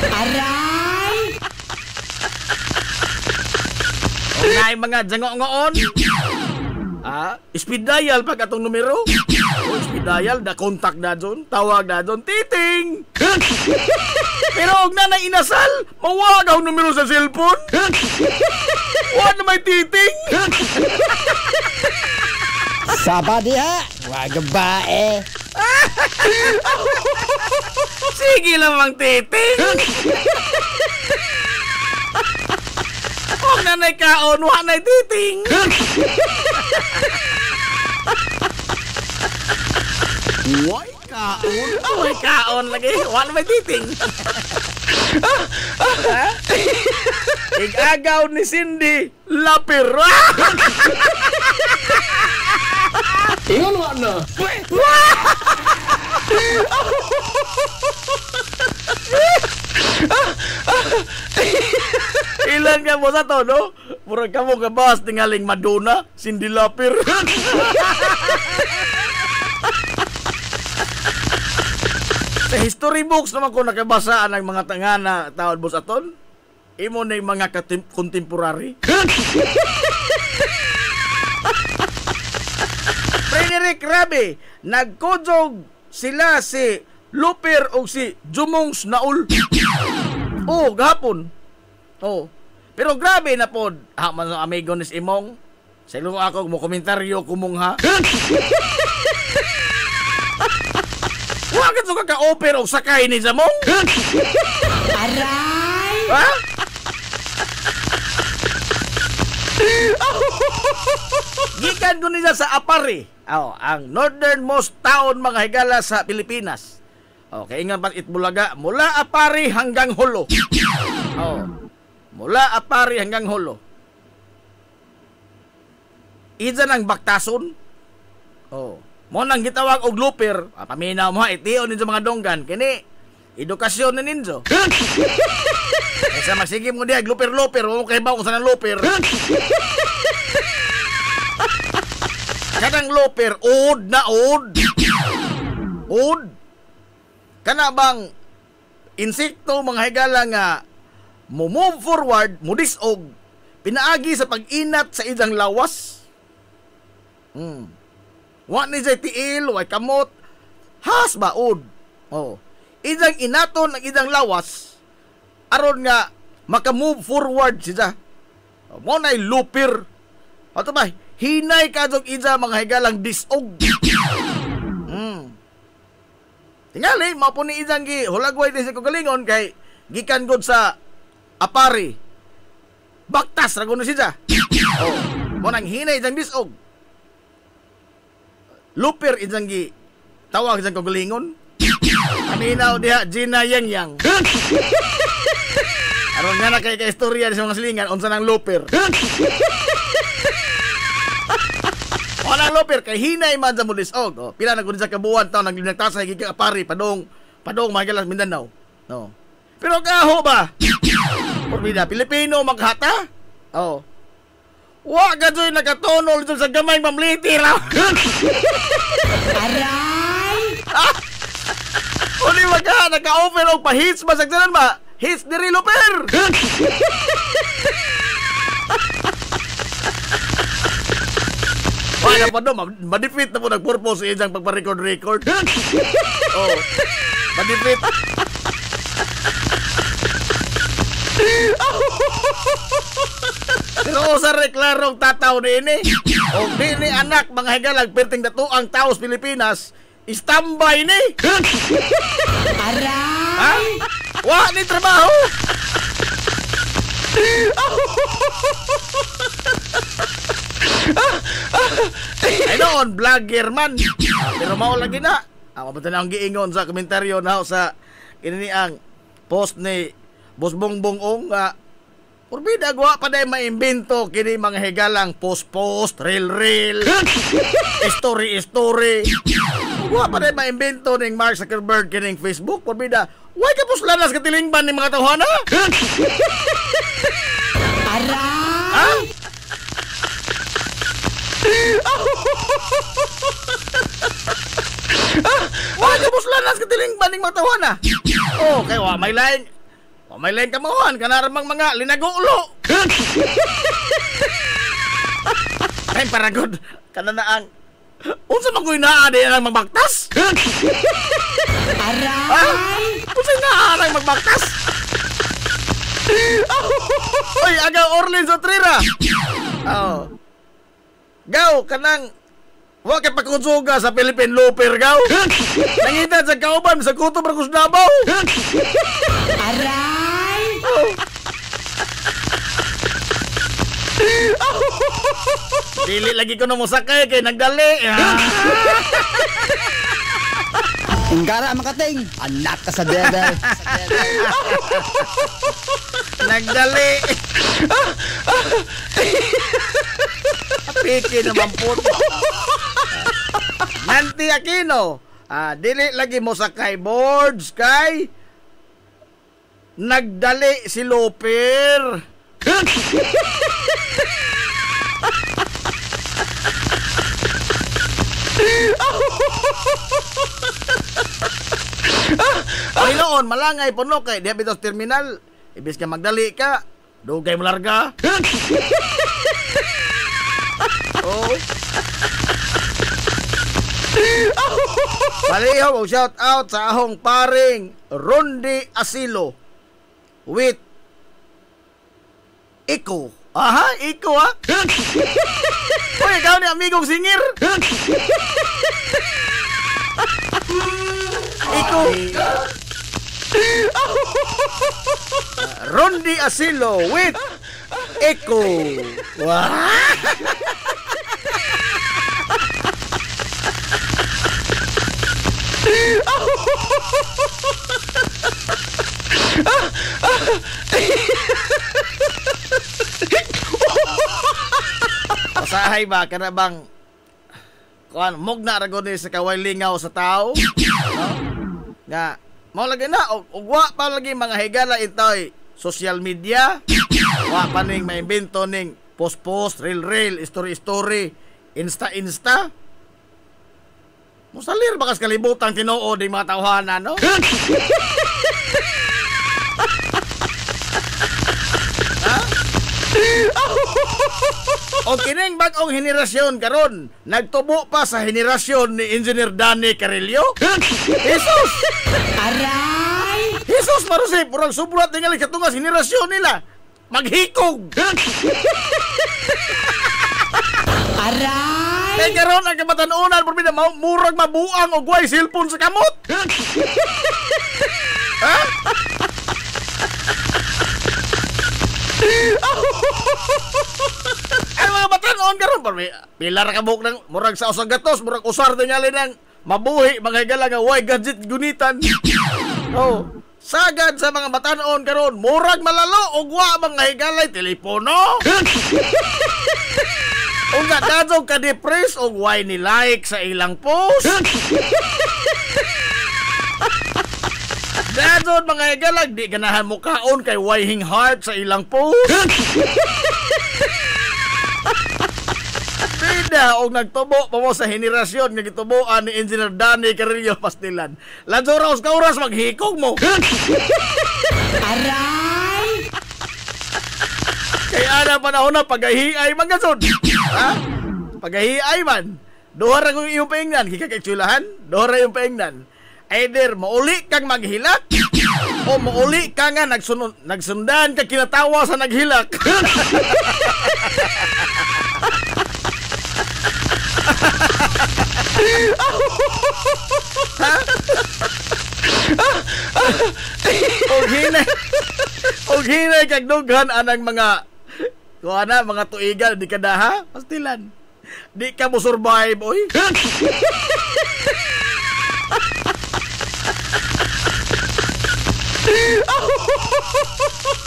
S8: Aray!
S7: Kung nay mga jango-ngoon, speed dial pag atong numero. Oh, speed dial, da contact na dyan, tawag na dyan, titing. Pero kung nanay inasal, mawag ang numero sa cellphone. Wa na may titing.
S8: Saba diha, wag bae.
S7: Sige lamang titing. Huwag nanay kaon, wa na titing.
S8: Why kaon?
S7: May kaon lagi, wa na may titing. Ig-agaw ni Cindy Lapir.
S6: Ingon wa na.
S7: Ilan ka mo sa to, no? Murag ka mo kabas tingaling Madonna, Cindy Lapir. Sa history books naman ko nakabasaan ang mga tangana tawad mo sa ton. Imo na yung mga contemporary. Frederick Rabi, nagkujog sila si Looper o si Jumongs Naul. Oh, gahapon. Oh. Pero grabe na po, man ang amigo ni Imong. Sa ilong ako, mo komentaryo kumong ha. Wakit so kaka-oper o sakay ni Zamong.
S8: Aray!
S7: Ha? Gikan ko nila sa Apari. Oh, ang northernmost town mga higala sa Pilipinas. Okay, nga pa Itbulaga, mula Apari hanggang Holo. Oh. Mula Apari hanggang Holo. Ida ng Baktason. Oh. Mo nang gitawag og Looper, paminaw mo itiyo ninyo mga donggan kini edukasyon na ninyo. Kaysa masigim mo diag Looper, mo kay bawo sa nang Looper. Kanang Looper, od na od. Od. Kana bang insekto mga higala nga mo move forward, mo disog, pinaagi sa pag-inat sa idang lawas. Wa ni jay tiil, way kamot, has baod. Oh. Idang inaton ang idang lawas aron nga maka-move forward siya. Mo na'y lupir. Ato ba, hinay kadtong ida mga higalang disog. Tingali, mao ni idang gi hulagway din sa kagalingon kay gikan gud sa apari. Baktas ra gud siya. Oh, mo nang hinay idang disog. Lupir idang gi tawag sa kagalingon. Aminaw diha Gina Yang. Aron nga na kay istorya sa mga silingan unsa nang lupir. Wala lupir kay hinay man sa mulisog. Oh, pila na gud sa kabuan taon nang linagtasay gikan apari padong Magalas Mindanao. No. Pero kaho ba? Porbida Pilipino maghata? Oh. Wa gadoy nagatonol dito sa gamay mamliti ra.
S8: Aray!
S7: Uli wag naka-offer og pa-hits ba sagdanan ba? Hits diri lupir. Wala pa do, madipit na po nag-purpose sa isang pagpa-record. Oh, madipit. Pero sa reklarong tataw din eh. O di ni anak mga higalag perting datuang taos Pilipinas, standby ni.
S8: Aray!
S7: Ha? Wa ni trabaho. Ay noon, vlogger man. Pero mao lagi na. Ako ba ang giingon sa komentaryo na sa kinini ang post ni Boss Bongbong Ong nga Urbida gwa pa day maimbento kini mga higalang post reel story gwa pa day maimbento ning Mark Zuckerberg kining Facebook. Urbida why ka puslanas ka tilingban ni mga tawhana?
S8: Aray!
S7: Why ka puslanas ka tilingban ning mga tawhana? Oh, kay wa may line. May lain kamawan, kanaramang mga linagulo. Ay, paragod. Kananaang, unsa magoy naa di ang magbaktas?
S8: Aray!
S7: Unsa naa ang magbaktas? Uy, agaw Orlin Sotrira. Oh. Gaw, kanang, wa kay pakunsuga sa Philippine Looper, gaw. Nangita sa kauban, sa kuto Bragus Davao.
S8: Aray!
S7: Dili lagi ko na mo sakay kay nagdali.
S8: Ingara makating, anak ka sa dede.
S7: Nagdali. Piki naman po. Nanti Aquino, dili lagi mo sakay boards kay nagdali si Looper. Ay noon, malangay puno kay Diabetes Terminal. Ibis ka magdali ka, dugay mo larga. Oh. Palihaw, shout out sa ahong paring Rondi Asilo with Iko. Aha, Iko ha? Uy, ikaw ni amigong singir. Iko. Rondi Asilo with Iko. Wah. Pasahay ba kana bang kuan mugna ra gud sa kaway lingaw sa tao, no? Nga mao lagi na ugwa pa lagi mga higala itoy social media. Wa pa ning maimbento ning post reel story insta. Musalir bakas kalibutan tinuod ning mga tawhana, no? O kining bag-ong henerasyon karon nagtubo pa sa henerasyon ni Engineer Danny Carillo. Jesus!
S8: Aray!
S7: Jesus marusip, purang subrat ningali katungas henerasyon nila. Maghikog!
S8: Aray!
S7: Kaya karon ang kabatanunan, porbida, murag mabuang o guway silpon sa kamot. Ha? Ay mga batanon karon pilar ka buok ng murag sa usag gatos, murag usar tingali ng mabuhi mga higala nga way gadget gunitan. Oh, sagad sa mga batanon karon murag malalo og wa mga higalay telepono. Unga dadto ka depress og way ni like sa ilang post. Dadon mga igalag, di ganahan mo kaon kay wayhing heart sa ilang post. Bida, og nagtubo pa mo sa henerasyon nga gitubuan ni Engineer Danny Carillo Pastilan. Lanzoraos ka oras maghikog mo.
S8: Aray!
S7: Kaya ana panahon na pagahiay man gasod. Ha? Pagahiay man. Duha ra kong iyong paingnan, kikakitsulahan. Duha ra iyong paingnan. Either mauli kang maghilak o mauli ka nga nagsundan ka kinatawa sa naghilak. Og hinay kag dughan anang mga kuana mga tuigan di ka daha pastilan. Di ka mo survive oy.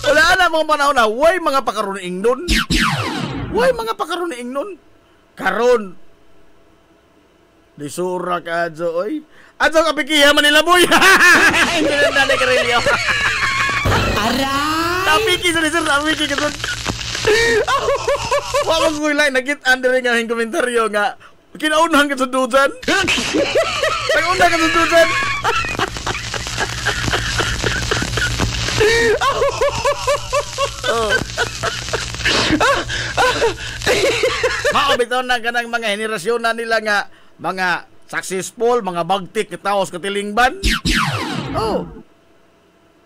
S7: Wala na mga panahon na way mga pakaruning nun. Way mga pakaruning nun. Karon di sura ka adso oy. Adso ka pikiha man nila boy. Hindi na Danny Carillo.
S8: Aray!
S7: Tapiki sa sir, tapiki ka sun. Wa ko kulay nagit under nga hing komentaryo nga kinaunhan ka sundudan. Kinaunhan ka sundudan. Oh. Maobitaw na kanang mga henerasyon na nila nga mga successful, mga bagtik kitaos katilingban. Oh.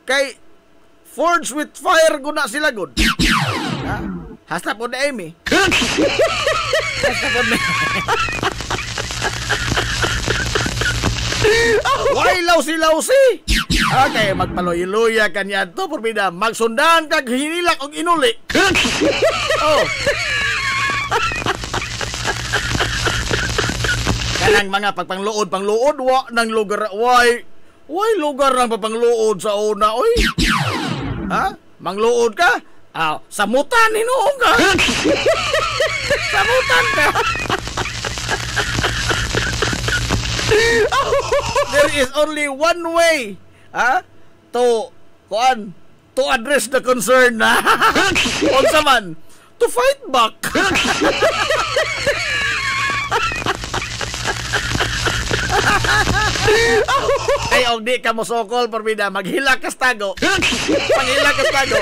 S7: Kay forged with fire guna sila gud. Ha? Hasta po na Amy. Hasta po na. Why lawsi-lawsi? Okay, magpaloy-luya kanya to porbida magsundan kag hinilak og inuli. Oh. Kanang mga pangluod wa nang lugar why lugar nang papangluod sa una oy. Ha? Mangluod ka? Samutan hinuong ka. Samutan ka. There is only one way, to address the concern na. Unsa man, to fight back. Ay, og di ka mo sokol porbida, maghilak kas tago. Maghilak kas tago.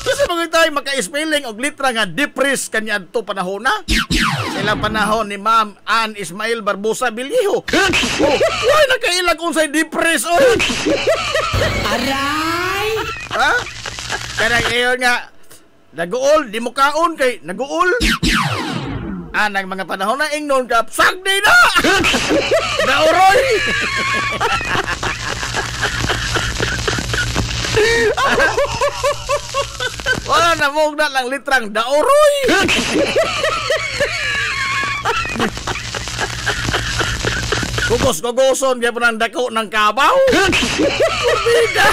S7: Kasi mga tayo maka-spelling og litra nga depress kanya to panahon na. Sila panahon ni Ma'am Ann Ismail Barbosa Bilyeho. Oh, why nakailag unsay depress oh?
S8: Aray!
S7: Ha? Kanang iyon nga naguol, di mo kaon kay naguol. Anang mga panahon na ingnon ka, sagdi na! Nauroy! Wala na mong na lang litrang dauroy. Kugos-kugoson kaya po ng dako ng kabaw. Bida.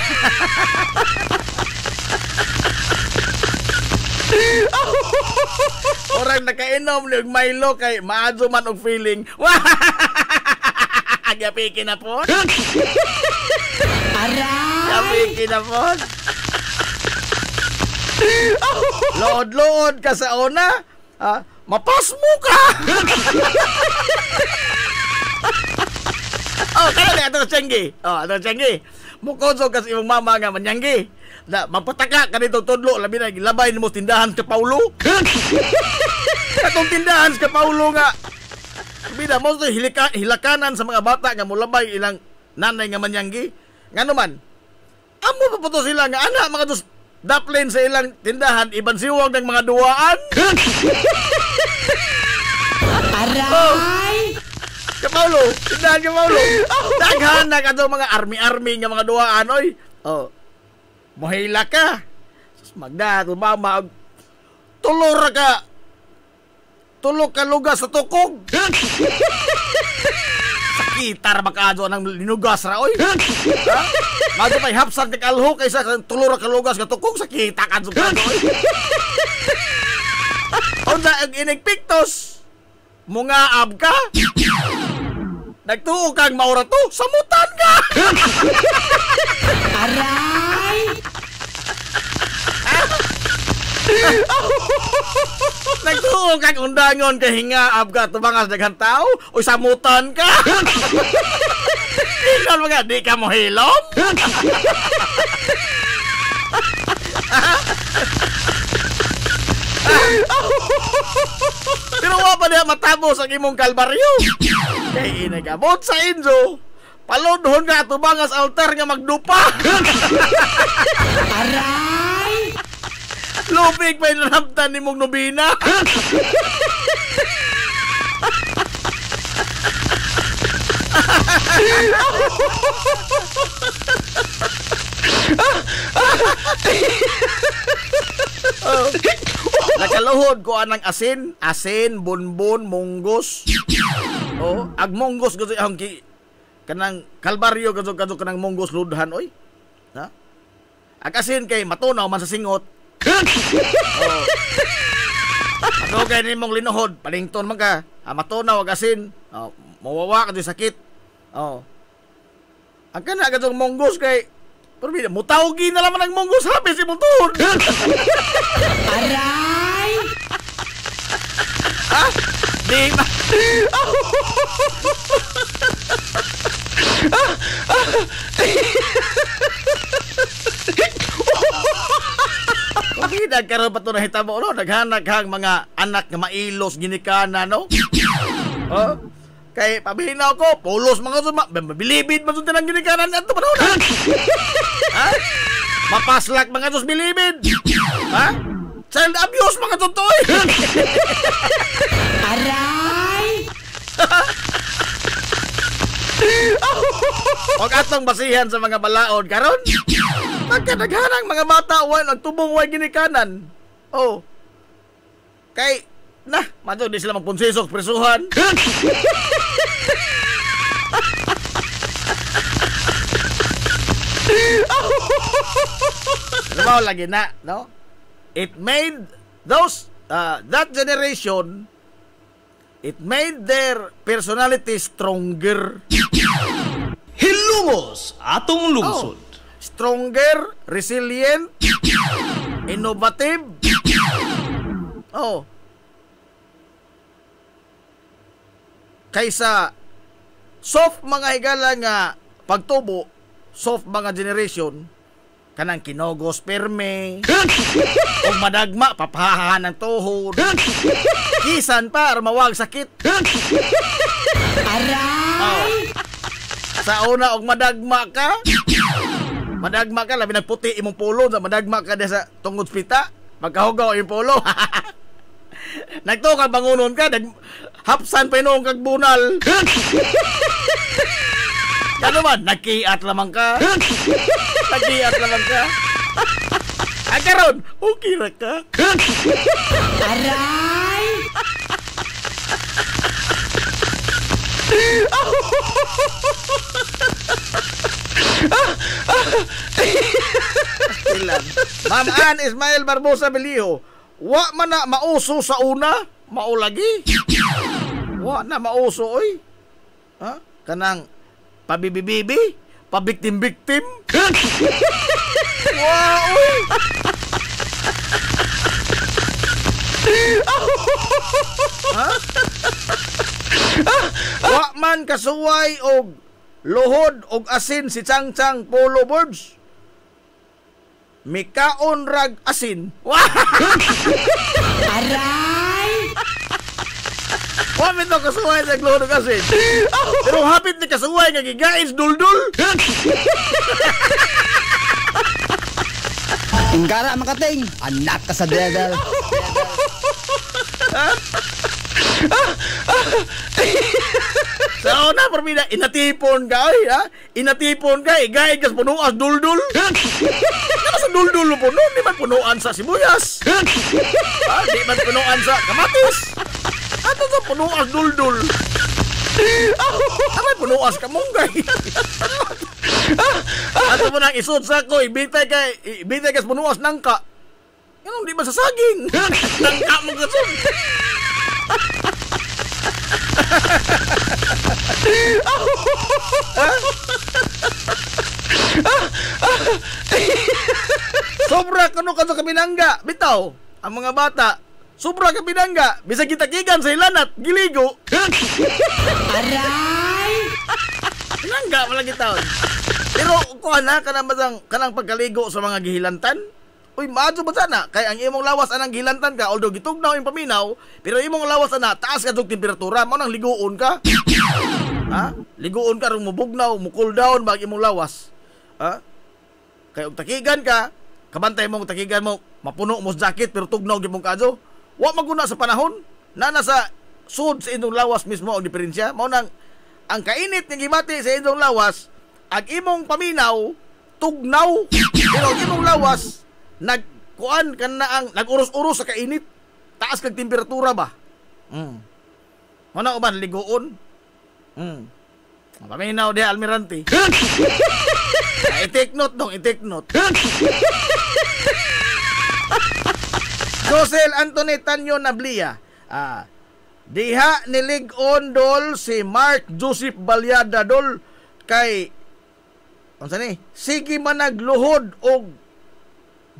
S7: Orang nakainom ni Milo kay maadyo man og feeling. Agapiki na po.
S8: Aray!
S7: Agapiki na po. Lood-lood ka sa una, mapas mo ka. Oh, kaya na ato Chengi. Oh, ato Chengi. Mukonso kasi imong mama nga manyanggi. Na magpataka ka dito tudlo labi na gilabay nimo tindahan ka Paulo. Katong tindahan ka Paulo nga. Bida mo sa hilakanan sa mga bata nga mulabay ilang nanay nga manyanggi. Ngano man? Amo pa po to sila nga ana mga dos daplin sa ilang tindahan iban siwag ng mga duwaan.
S8: Aray!
S7: Kapaulo, tindahan ka Paulo. Daghan na ka mga army-army nga mga duwaan oy. Oh. Mohila ka. Magda, tumama. Tulor ka. Tulog ka lugas sa tukog. Sakitar makado ng linugas ra oy. Ha? Mago pay hapsan kag alho kaysa tulor ka lugas ka tukog sakita ka sugado oy. Onda ang inigpiktos. Munga ab ka. Nagtuo kang maura to, samutan ka.
S8: Aray!
S7: Nagtuo kang undangon ka hingaab ka tumangas daghang tao o samutan ka. Ikaw mga di ka mo hilom. Pero wa pa niya matapos ang imong kalbaryo. Kay inagabot sa Inzo, palodhon ka tubangas altar nga magdupa.
S8: Aray!
S7: Lupig pa inanamtan ni mong nobina. Nakaluhod ko anang asin, bonbon, munggos. Oh, ag munggos gato ang kanang kalbaryo gato kanang munggos ludhan oy. Ha? Ag asin kay matunaw man sa singot. Oh. Ano kay nimong linuhod, palington man ka. Matunaw ag asin. Oh, mawawa ka di sakit. Oh. Ang kana gato munggos kay pero mutawgi na naman ang munggos habi si mutod.
S8: Aray!
S7: Ha? Di ba? Kung nagkaroon pa ito na hitabo, no? Naghanak hang mga anak na mailos ginikana, no? Oh? Kay pabihinaw ko, pulos mga suma, mabilibid man sundan ang ginikanan at ito na. Ha? Mapaslak mga tos bilibid. Ha? Child abuse mga tutoy.
S8: Aray!
S7: Huwag atong basihan sa mga balaod karon. Magkadaghanang mga bata wal nagtubong way ginikanan. Oh. Kay nah, mato di sila magpunsisok presuhan. Ano lagi na, no? It made those that generation, it made their personality stronger.
S3: Hilumos atong lungsod.
S7: Stronger, resilient, innovative. Oh. Kaysa soft mga higala nga pagtubo, soft mga generation, kanang kinogos perme, o madagma, papahahan ng tuhod, kisan pa, mawag sakit.
S8: Aray!
S7: Oh. Sa una, og madagma ka, labi nagputi imong pulo, madagma ka sa tungod pita, magkahugaw imong pulo. Nagtukag bangunon ka, hapsan pa inoong kag bunal. Ano man, nagkiat lamang ka. Nagkiat lamang ka. Ay karon, okay ra ka.
S8: Aray!
S7: Ilan. Ma'am Ann Ismael Barbosa Beliho, wa man na mauso sa una, maulagi. Wa na mauso oy. Ha? Kanang pabibibibi, pabiktim-biktim. Wow, oy. Ha? Wa man kasuway og luhod og asin si Chang Chang Polo Birds. Mikaon rag asin.
S8: Aray!
S7: Wala ito kasuway sa luhod og asin. Pero hapit ni kasuway nga gigais duldul.
S8: Ingara makating, anak ka sa devil.
S7: Sa una, Parmina, inatipon ka, ay, ha? Inatipon ka, igay kas punuas duldul. Ano sa duldul mo puno? Di man punuan sa sibuyas. Ha? Di man punuan sa kamatis. Ano sa punuas duldul? Ano punuas ka munggay? Ato mo nang isod sa ko, ibitay ka sa punuas nangka. Yan di ba sa saging? Nangka mo kasi. Sobra kano ka sa kabinangga. Bitaw, ang mga bata, sobra ka binangga. Bisa kita kigan sa ilanat, giligo.
S8: Aray!
S7: Binangga wala gitaon. Pero kuha na, kanang pagkaligo sa mga gihilantan. Uy, maadto ba sana? Kaya ang imong lawas anang gihilantan ka, although gitugnaw yung paminaw, pero imong lawas ana, taas ka yung temperatura, mo nang ligoon ka. Ha? Ligoon ka, rin mubugnaw, cool down, bag imong lawas. Ha? Kaya takigan ka, kabantay mong takigan mo, mapuno mo sa jacket, pero tugnaw gimong kadyo. Wa maguna sa panahon, na nasa sud sa inyong lawas mismo ang diferensya. Mo nang, ang kainit ng gibati sa inyong lawas, ang imong paminaw, tugnaw, pero ang imong lawas, nagkuan ka na ang, nag-uros-uros sa kainit, taas kag temperatura ba? Ano uban, ligoon? Paminaw di Almirante. I-take note dong, i-take note. Josel Anthony Tanyo Nablia. Diha nilig-on dol si Mark Joseph Balyada dol kay ano ni? Sige man nagluhod og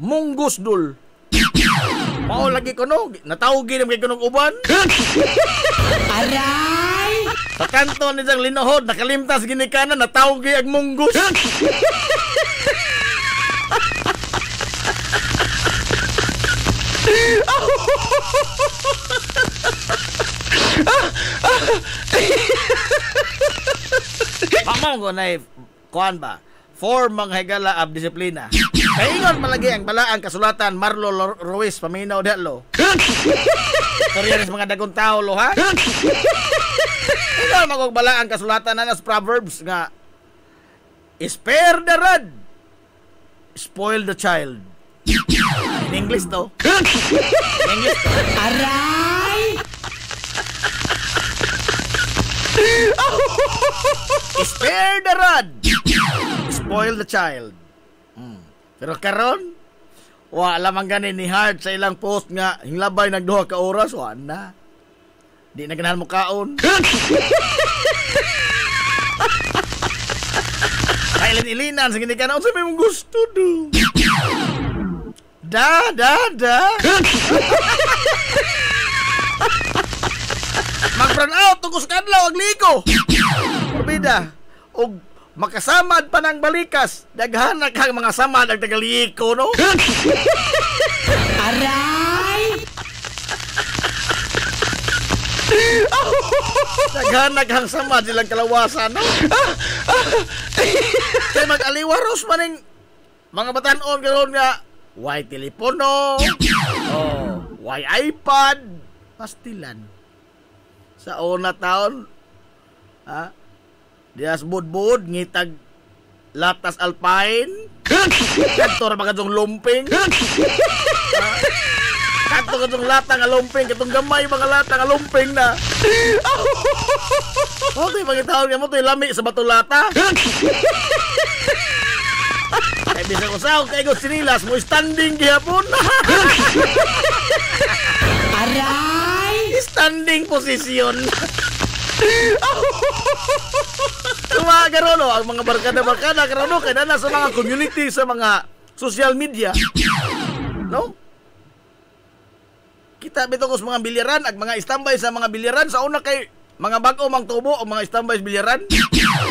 S7: munggos dol. Mao lagi ko no, natawgi na kay kunong uban.
S8: Aray!
S7: Sa kanto ni sang linuhod, nakalimtas ginikanan, natawgi ag munggos. Pamong ko na kuan ba? For mga higala ab disiplina. Kaingon malagi ang balaang kasulatan Marlo Ruiz paminaw dalo. Storya sa mga dagong tao lo ha. Ikaw magog balaang kasulatan na nas Proverbs nga spare the rod, spoil the child. In English to. In English to.
S8: Aray!
S7: Spare the rod, spoil the child. Pero karon, wala man ganin ni Hart sa ilang post nga hinglabay nagduha ka oras, wala. Di na ganahan mo kaon. Kailin-ilinan sa ginikanan, unsa may mong gusto do? Da. Mag-run out, tungkos kadlaw, ang ligo. Orbida, og makasamad pa ng balikas, daghanak kang mga samad ang tagaliko, no?
S8: Aray!
S7: Daghanak kang samad silang kalawasan, no? Kaya mag-aliwaros maning mga batanon karon nga, why telepono, why iPad, pastilan. Sa una taon, dias budbud ngitag latas alpine. Kadto ra kadtong lumping. Kadto kadtong lata nga lumping, katong gamay mga lata nga lumping na. Okay, pagitaon nga mo to'y lami sa bato lata. Kaya bisa ko sa kay go sinilas mo standing gihapon.
S8: Aray!
S7: Standing position. Mga karono, ang mga barkada karono, kaya na sa mga community, sa mga social media, no? Kita bito ko sa mga bilyaran, at mga standby sa mga bilyaran, sa una kay mga bago mang tubo, o mga standby sa bilyaran,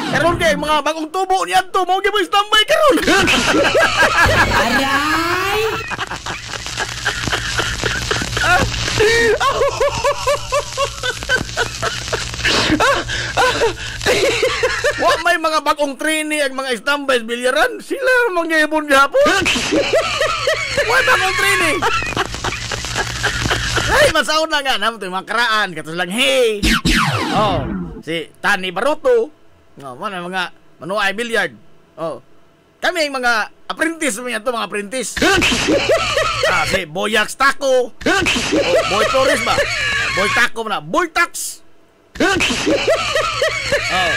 S7: Karon kay mga bagong tubo niya to, mao gyud mo standby karon.
S8: Aray!
S7: Wa may mga bagong trainee ang mga standby bilyaran, sila mga ibon gihapon. Wa bagong trainee. Ay, masaon na nga naman ito yung mga karaan. Katos lang, hey! Oh, si Tani Baroto. Oh, mga manuay bilyard. Oh, kami yung mga apprentice mo yan ito, mga apprentice. Si Boyax Taco. Oh, Boy Torres ba? Boy Taco na. Boy Tax. Oh.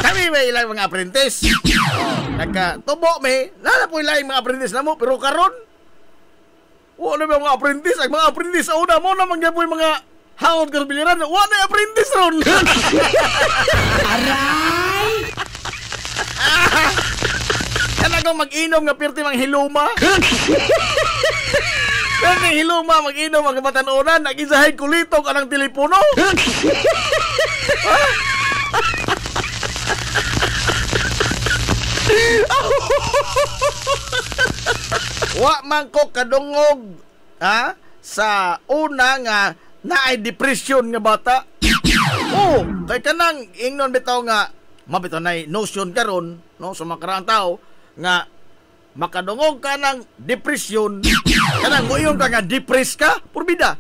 S7: Kami may ilang mga apprentice. Oh, nagkatubo may. Lala po ilang mga apprentice na mo. Pero karon, wala na mga apprentice. Ang mga apprentice sa una mo naman yan po yung mga hangod karbiliran. Wala na apprentice ron.
S8: Aray!
S7: Yan akong mag-inom nga pirti mga hiluma. Pirti hiluma mag-inom mga batanunan. Nag-isahay kulitog anang telepono. Wa man ko kadungog sa una nga naay depression nga bata. Oh, kay kanang ingnon bitaw nga mabitaw nay notion karon no sa mga karaang tao nga makadungog ka ng depression kanang moyon ka nga depressed ka purbida.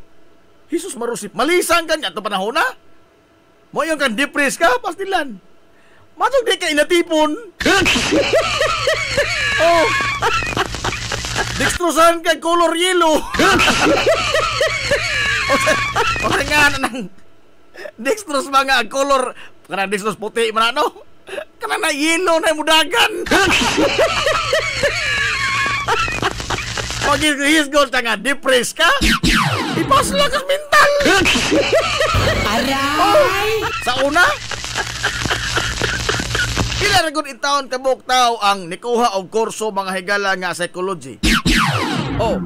S7: Jesus marusip malisan ka nga to panahon na. Moyon ka depressed ka pastilan. Matog di ka inatipon. Oh. Dextrosan kay color yellow. O nga nang dextros mga color kana dextros puti man ano. Kana na yellow na mudagan. Pag his goal nga depressed ka. Ipas lang ka mental.
S8: Aray!
S7: Oh, sa una pila ra gud intawon kabuk taw ang nikuha og kurso mga higala nga psychology. Oh.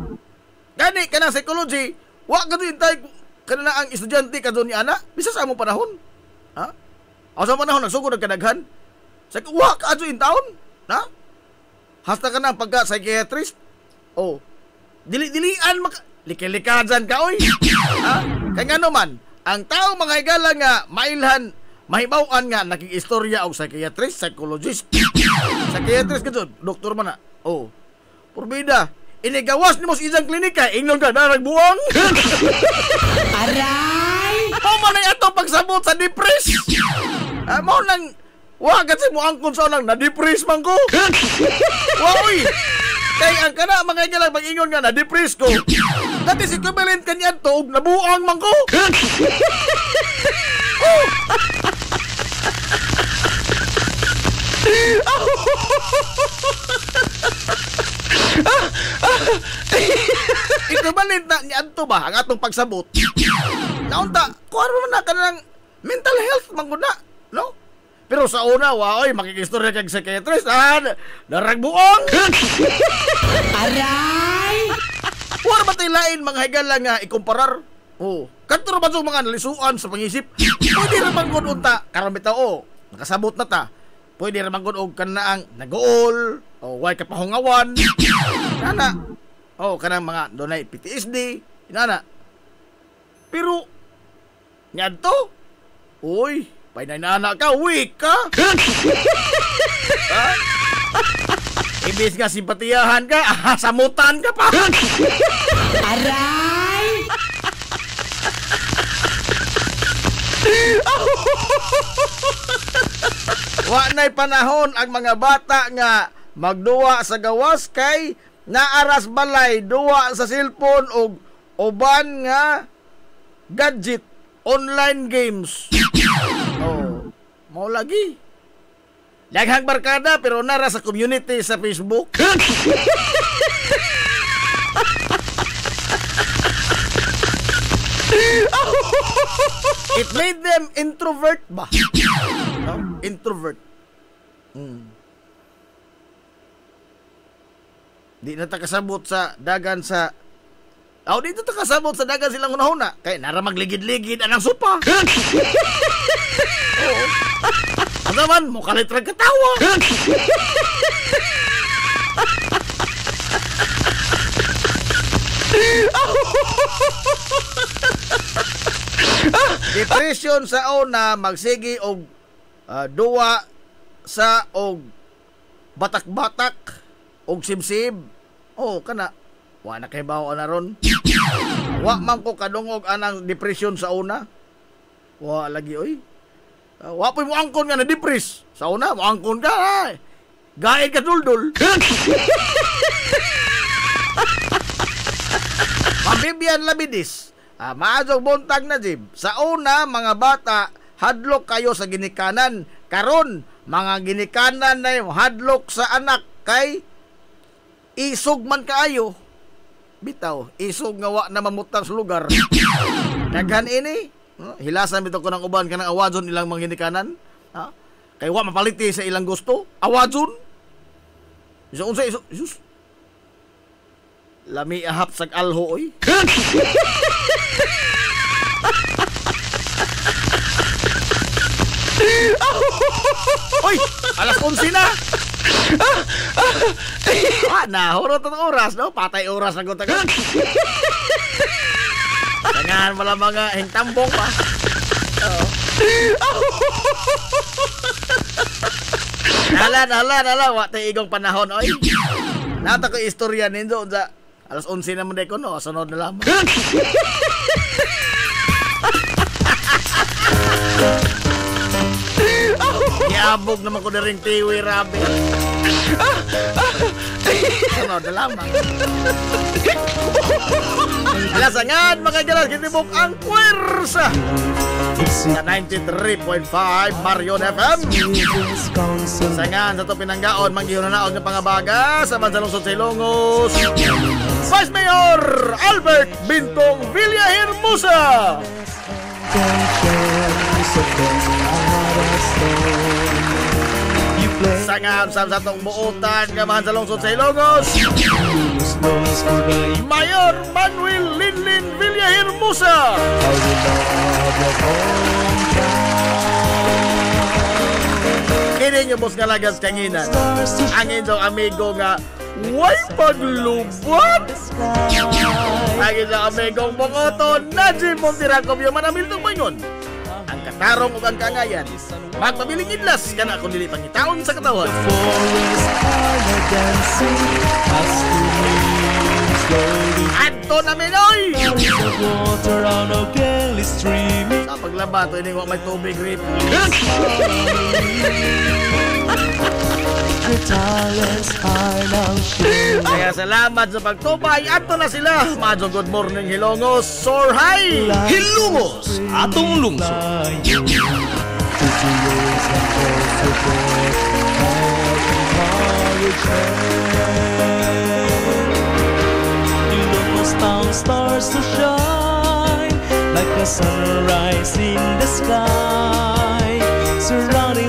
S7: Gani kana psychology, wa gud intay kana ang estudyante kadto ni ana bisa sa among panahon. Ha? O sa panahon nagsugod og kadaghan. Sa wa ka adto intawon, ha? Hasta kana pagka psychiatrist. Oh. Dili-dilian likilikadan ka oy. Ha? Kay ngano man ang tawo mga higala nga mailhan mahibaw-an nga nakikistorya og psychiatrist, psychologist. Psychiatrist ka dyan, doktor man na. Oh, purbida, inigawas ni mo sa isang klinika, ingnon ka na nagbuwang.
S8: Aray!
S7: Mao man ay ato pagsabot sa depress. Mao nang, wa kasi mo angkon sa nang na-depress man ko. Waoy! Kaya ang kana mga igalang mag-ingon nga na-depress ko. Dati si equivalent kanyan to, nabuang man ko. Oh! Equivalent na ni Anto ba ang atong pagsabot? Naunta, kuha naman na ka ng mental health mangguna, no? Pero sa una, waoy, makikistorya kag psychiatrist, naragbuong!
S8: Aray!
S7: Wala ba tayo lain mga higala nga ikumparar? Oh, kanto ba itong mga nalisuan sa pangisip? Pwede naman kung unta, karambita o, nakasabot na ta. Pwede naman kung og kanaang nag-uol, o way kapahungawan. Nana, o kanang mga donay PTSD, nana. Pero, nyad to, uy, painay na anak ka, weak ka. Ha? Ibis nga simpatiyahan ka, samutan ka pa.
S8: Aray!
S7: Wa na'y panahon ang mga bata nga magduwa sa gawas kay naaras balay duwa sa cellphone og uban nga gadget online games. Oh, mo lagi. Daghang barkada pero nara sa community sa Facebook. It made them introvert ba? No? Introvert. Di na takasabot sa dagan sa dito takasabot sa dagan silang hunahuna. Kaya nara magligid-ligid anang supa. Oo. Ano naman, mukalit rin katawa. Depression sa una, magsigi og duwa sa og batak-batak og sibsib. Oh, kana. Wa na kay bawo na ron. Wa man ko kadungog anang depression sa una. Wa lagi oy. Wa pa mo angkon nga na depres. Sa una mo angkon ka. Ay. Gaid ka duldul. Pambibian labidis. Maadjog buntag na jib. Sa una mga bata hadlok kayo sa ginikanan. Karon mga ginikanan na yung hadlok sa anak kay isog man kaayo. Bitaw, isog nga wa na mamutang sa lugar. Daghan ini, hilasan bitaw ko ng uban kanang awadson ilang mga ginikanan. Kay wa mapaliti sa ilang gusto. Awadson. Isus. Lami ahap sag alho oy. Oy, alas 11 na. Hurot ang oras, no? Patay oras na gutag. Tangan wala mga hingtambong pa. Hala, wa tay igong panahon oy. Nata ko istorya nindo sa alas 11 na mo ko no, sunod na lamang. Iabog naman ko na rin tiwi, rabi. Sunod na lamang. Lasangan, mga galas, kitibok ang puwersa sa 93.5 Marion FM. Lasangan, sa ito pinanggaon, manggihunanaon ng pangabaga sa Mansalungsod sa Ilongos. Vice Mayor Albert Bintong Villahermosa. Sangam sa satong buutan kamahan sa lungsod sa Ilongos. Mayor Manuel Linlin Villahermosa. Kini nyo boss nga lagas kanginan. Ang inyong amigo nga way paglubot. Ang inyong amigong bongoto Najim Montiracob yung manamiltong mayon. Ang katarong ug ang kangayan magpabiling idlas kana kung dili pangitaon sa katawan. Adto na minoy. Sa paglaba to ini wa may tubig rip. Kaya salamat sa pagtubay. Adto na sila. Madyo good morning Hilongos. Soar high.
S3: Hilongos, atong lungsod.
S9: Stars to shine like a sunrise in the sky, surrounding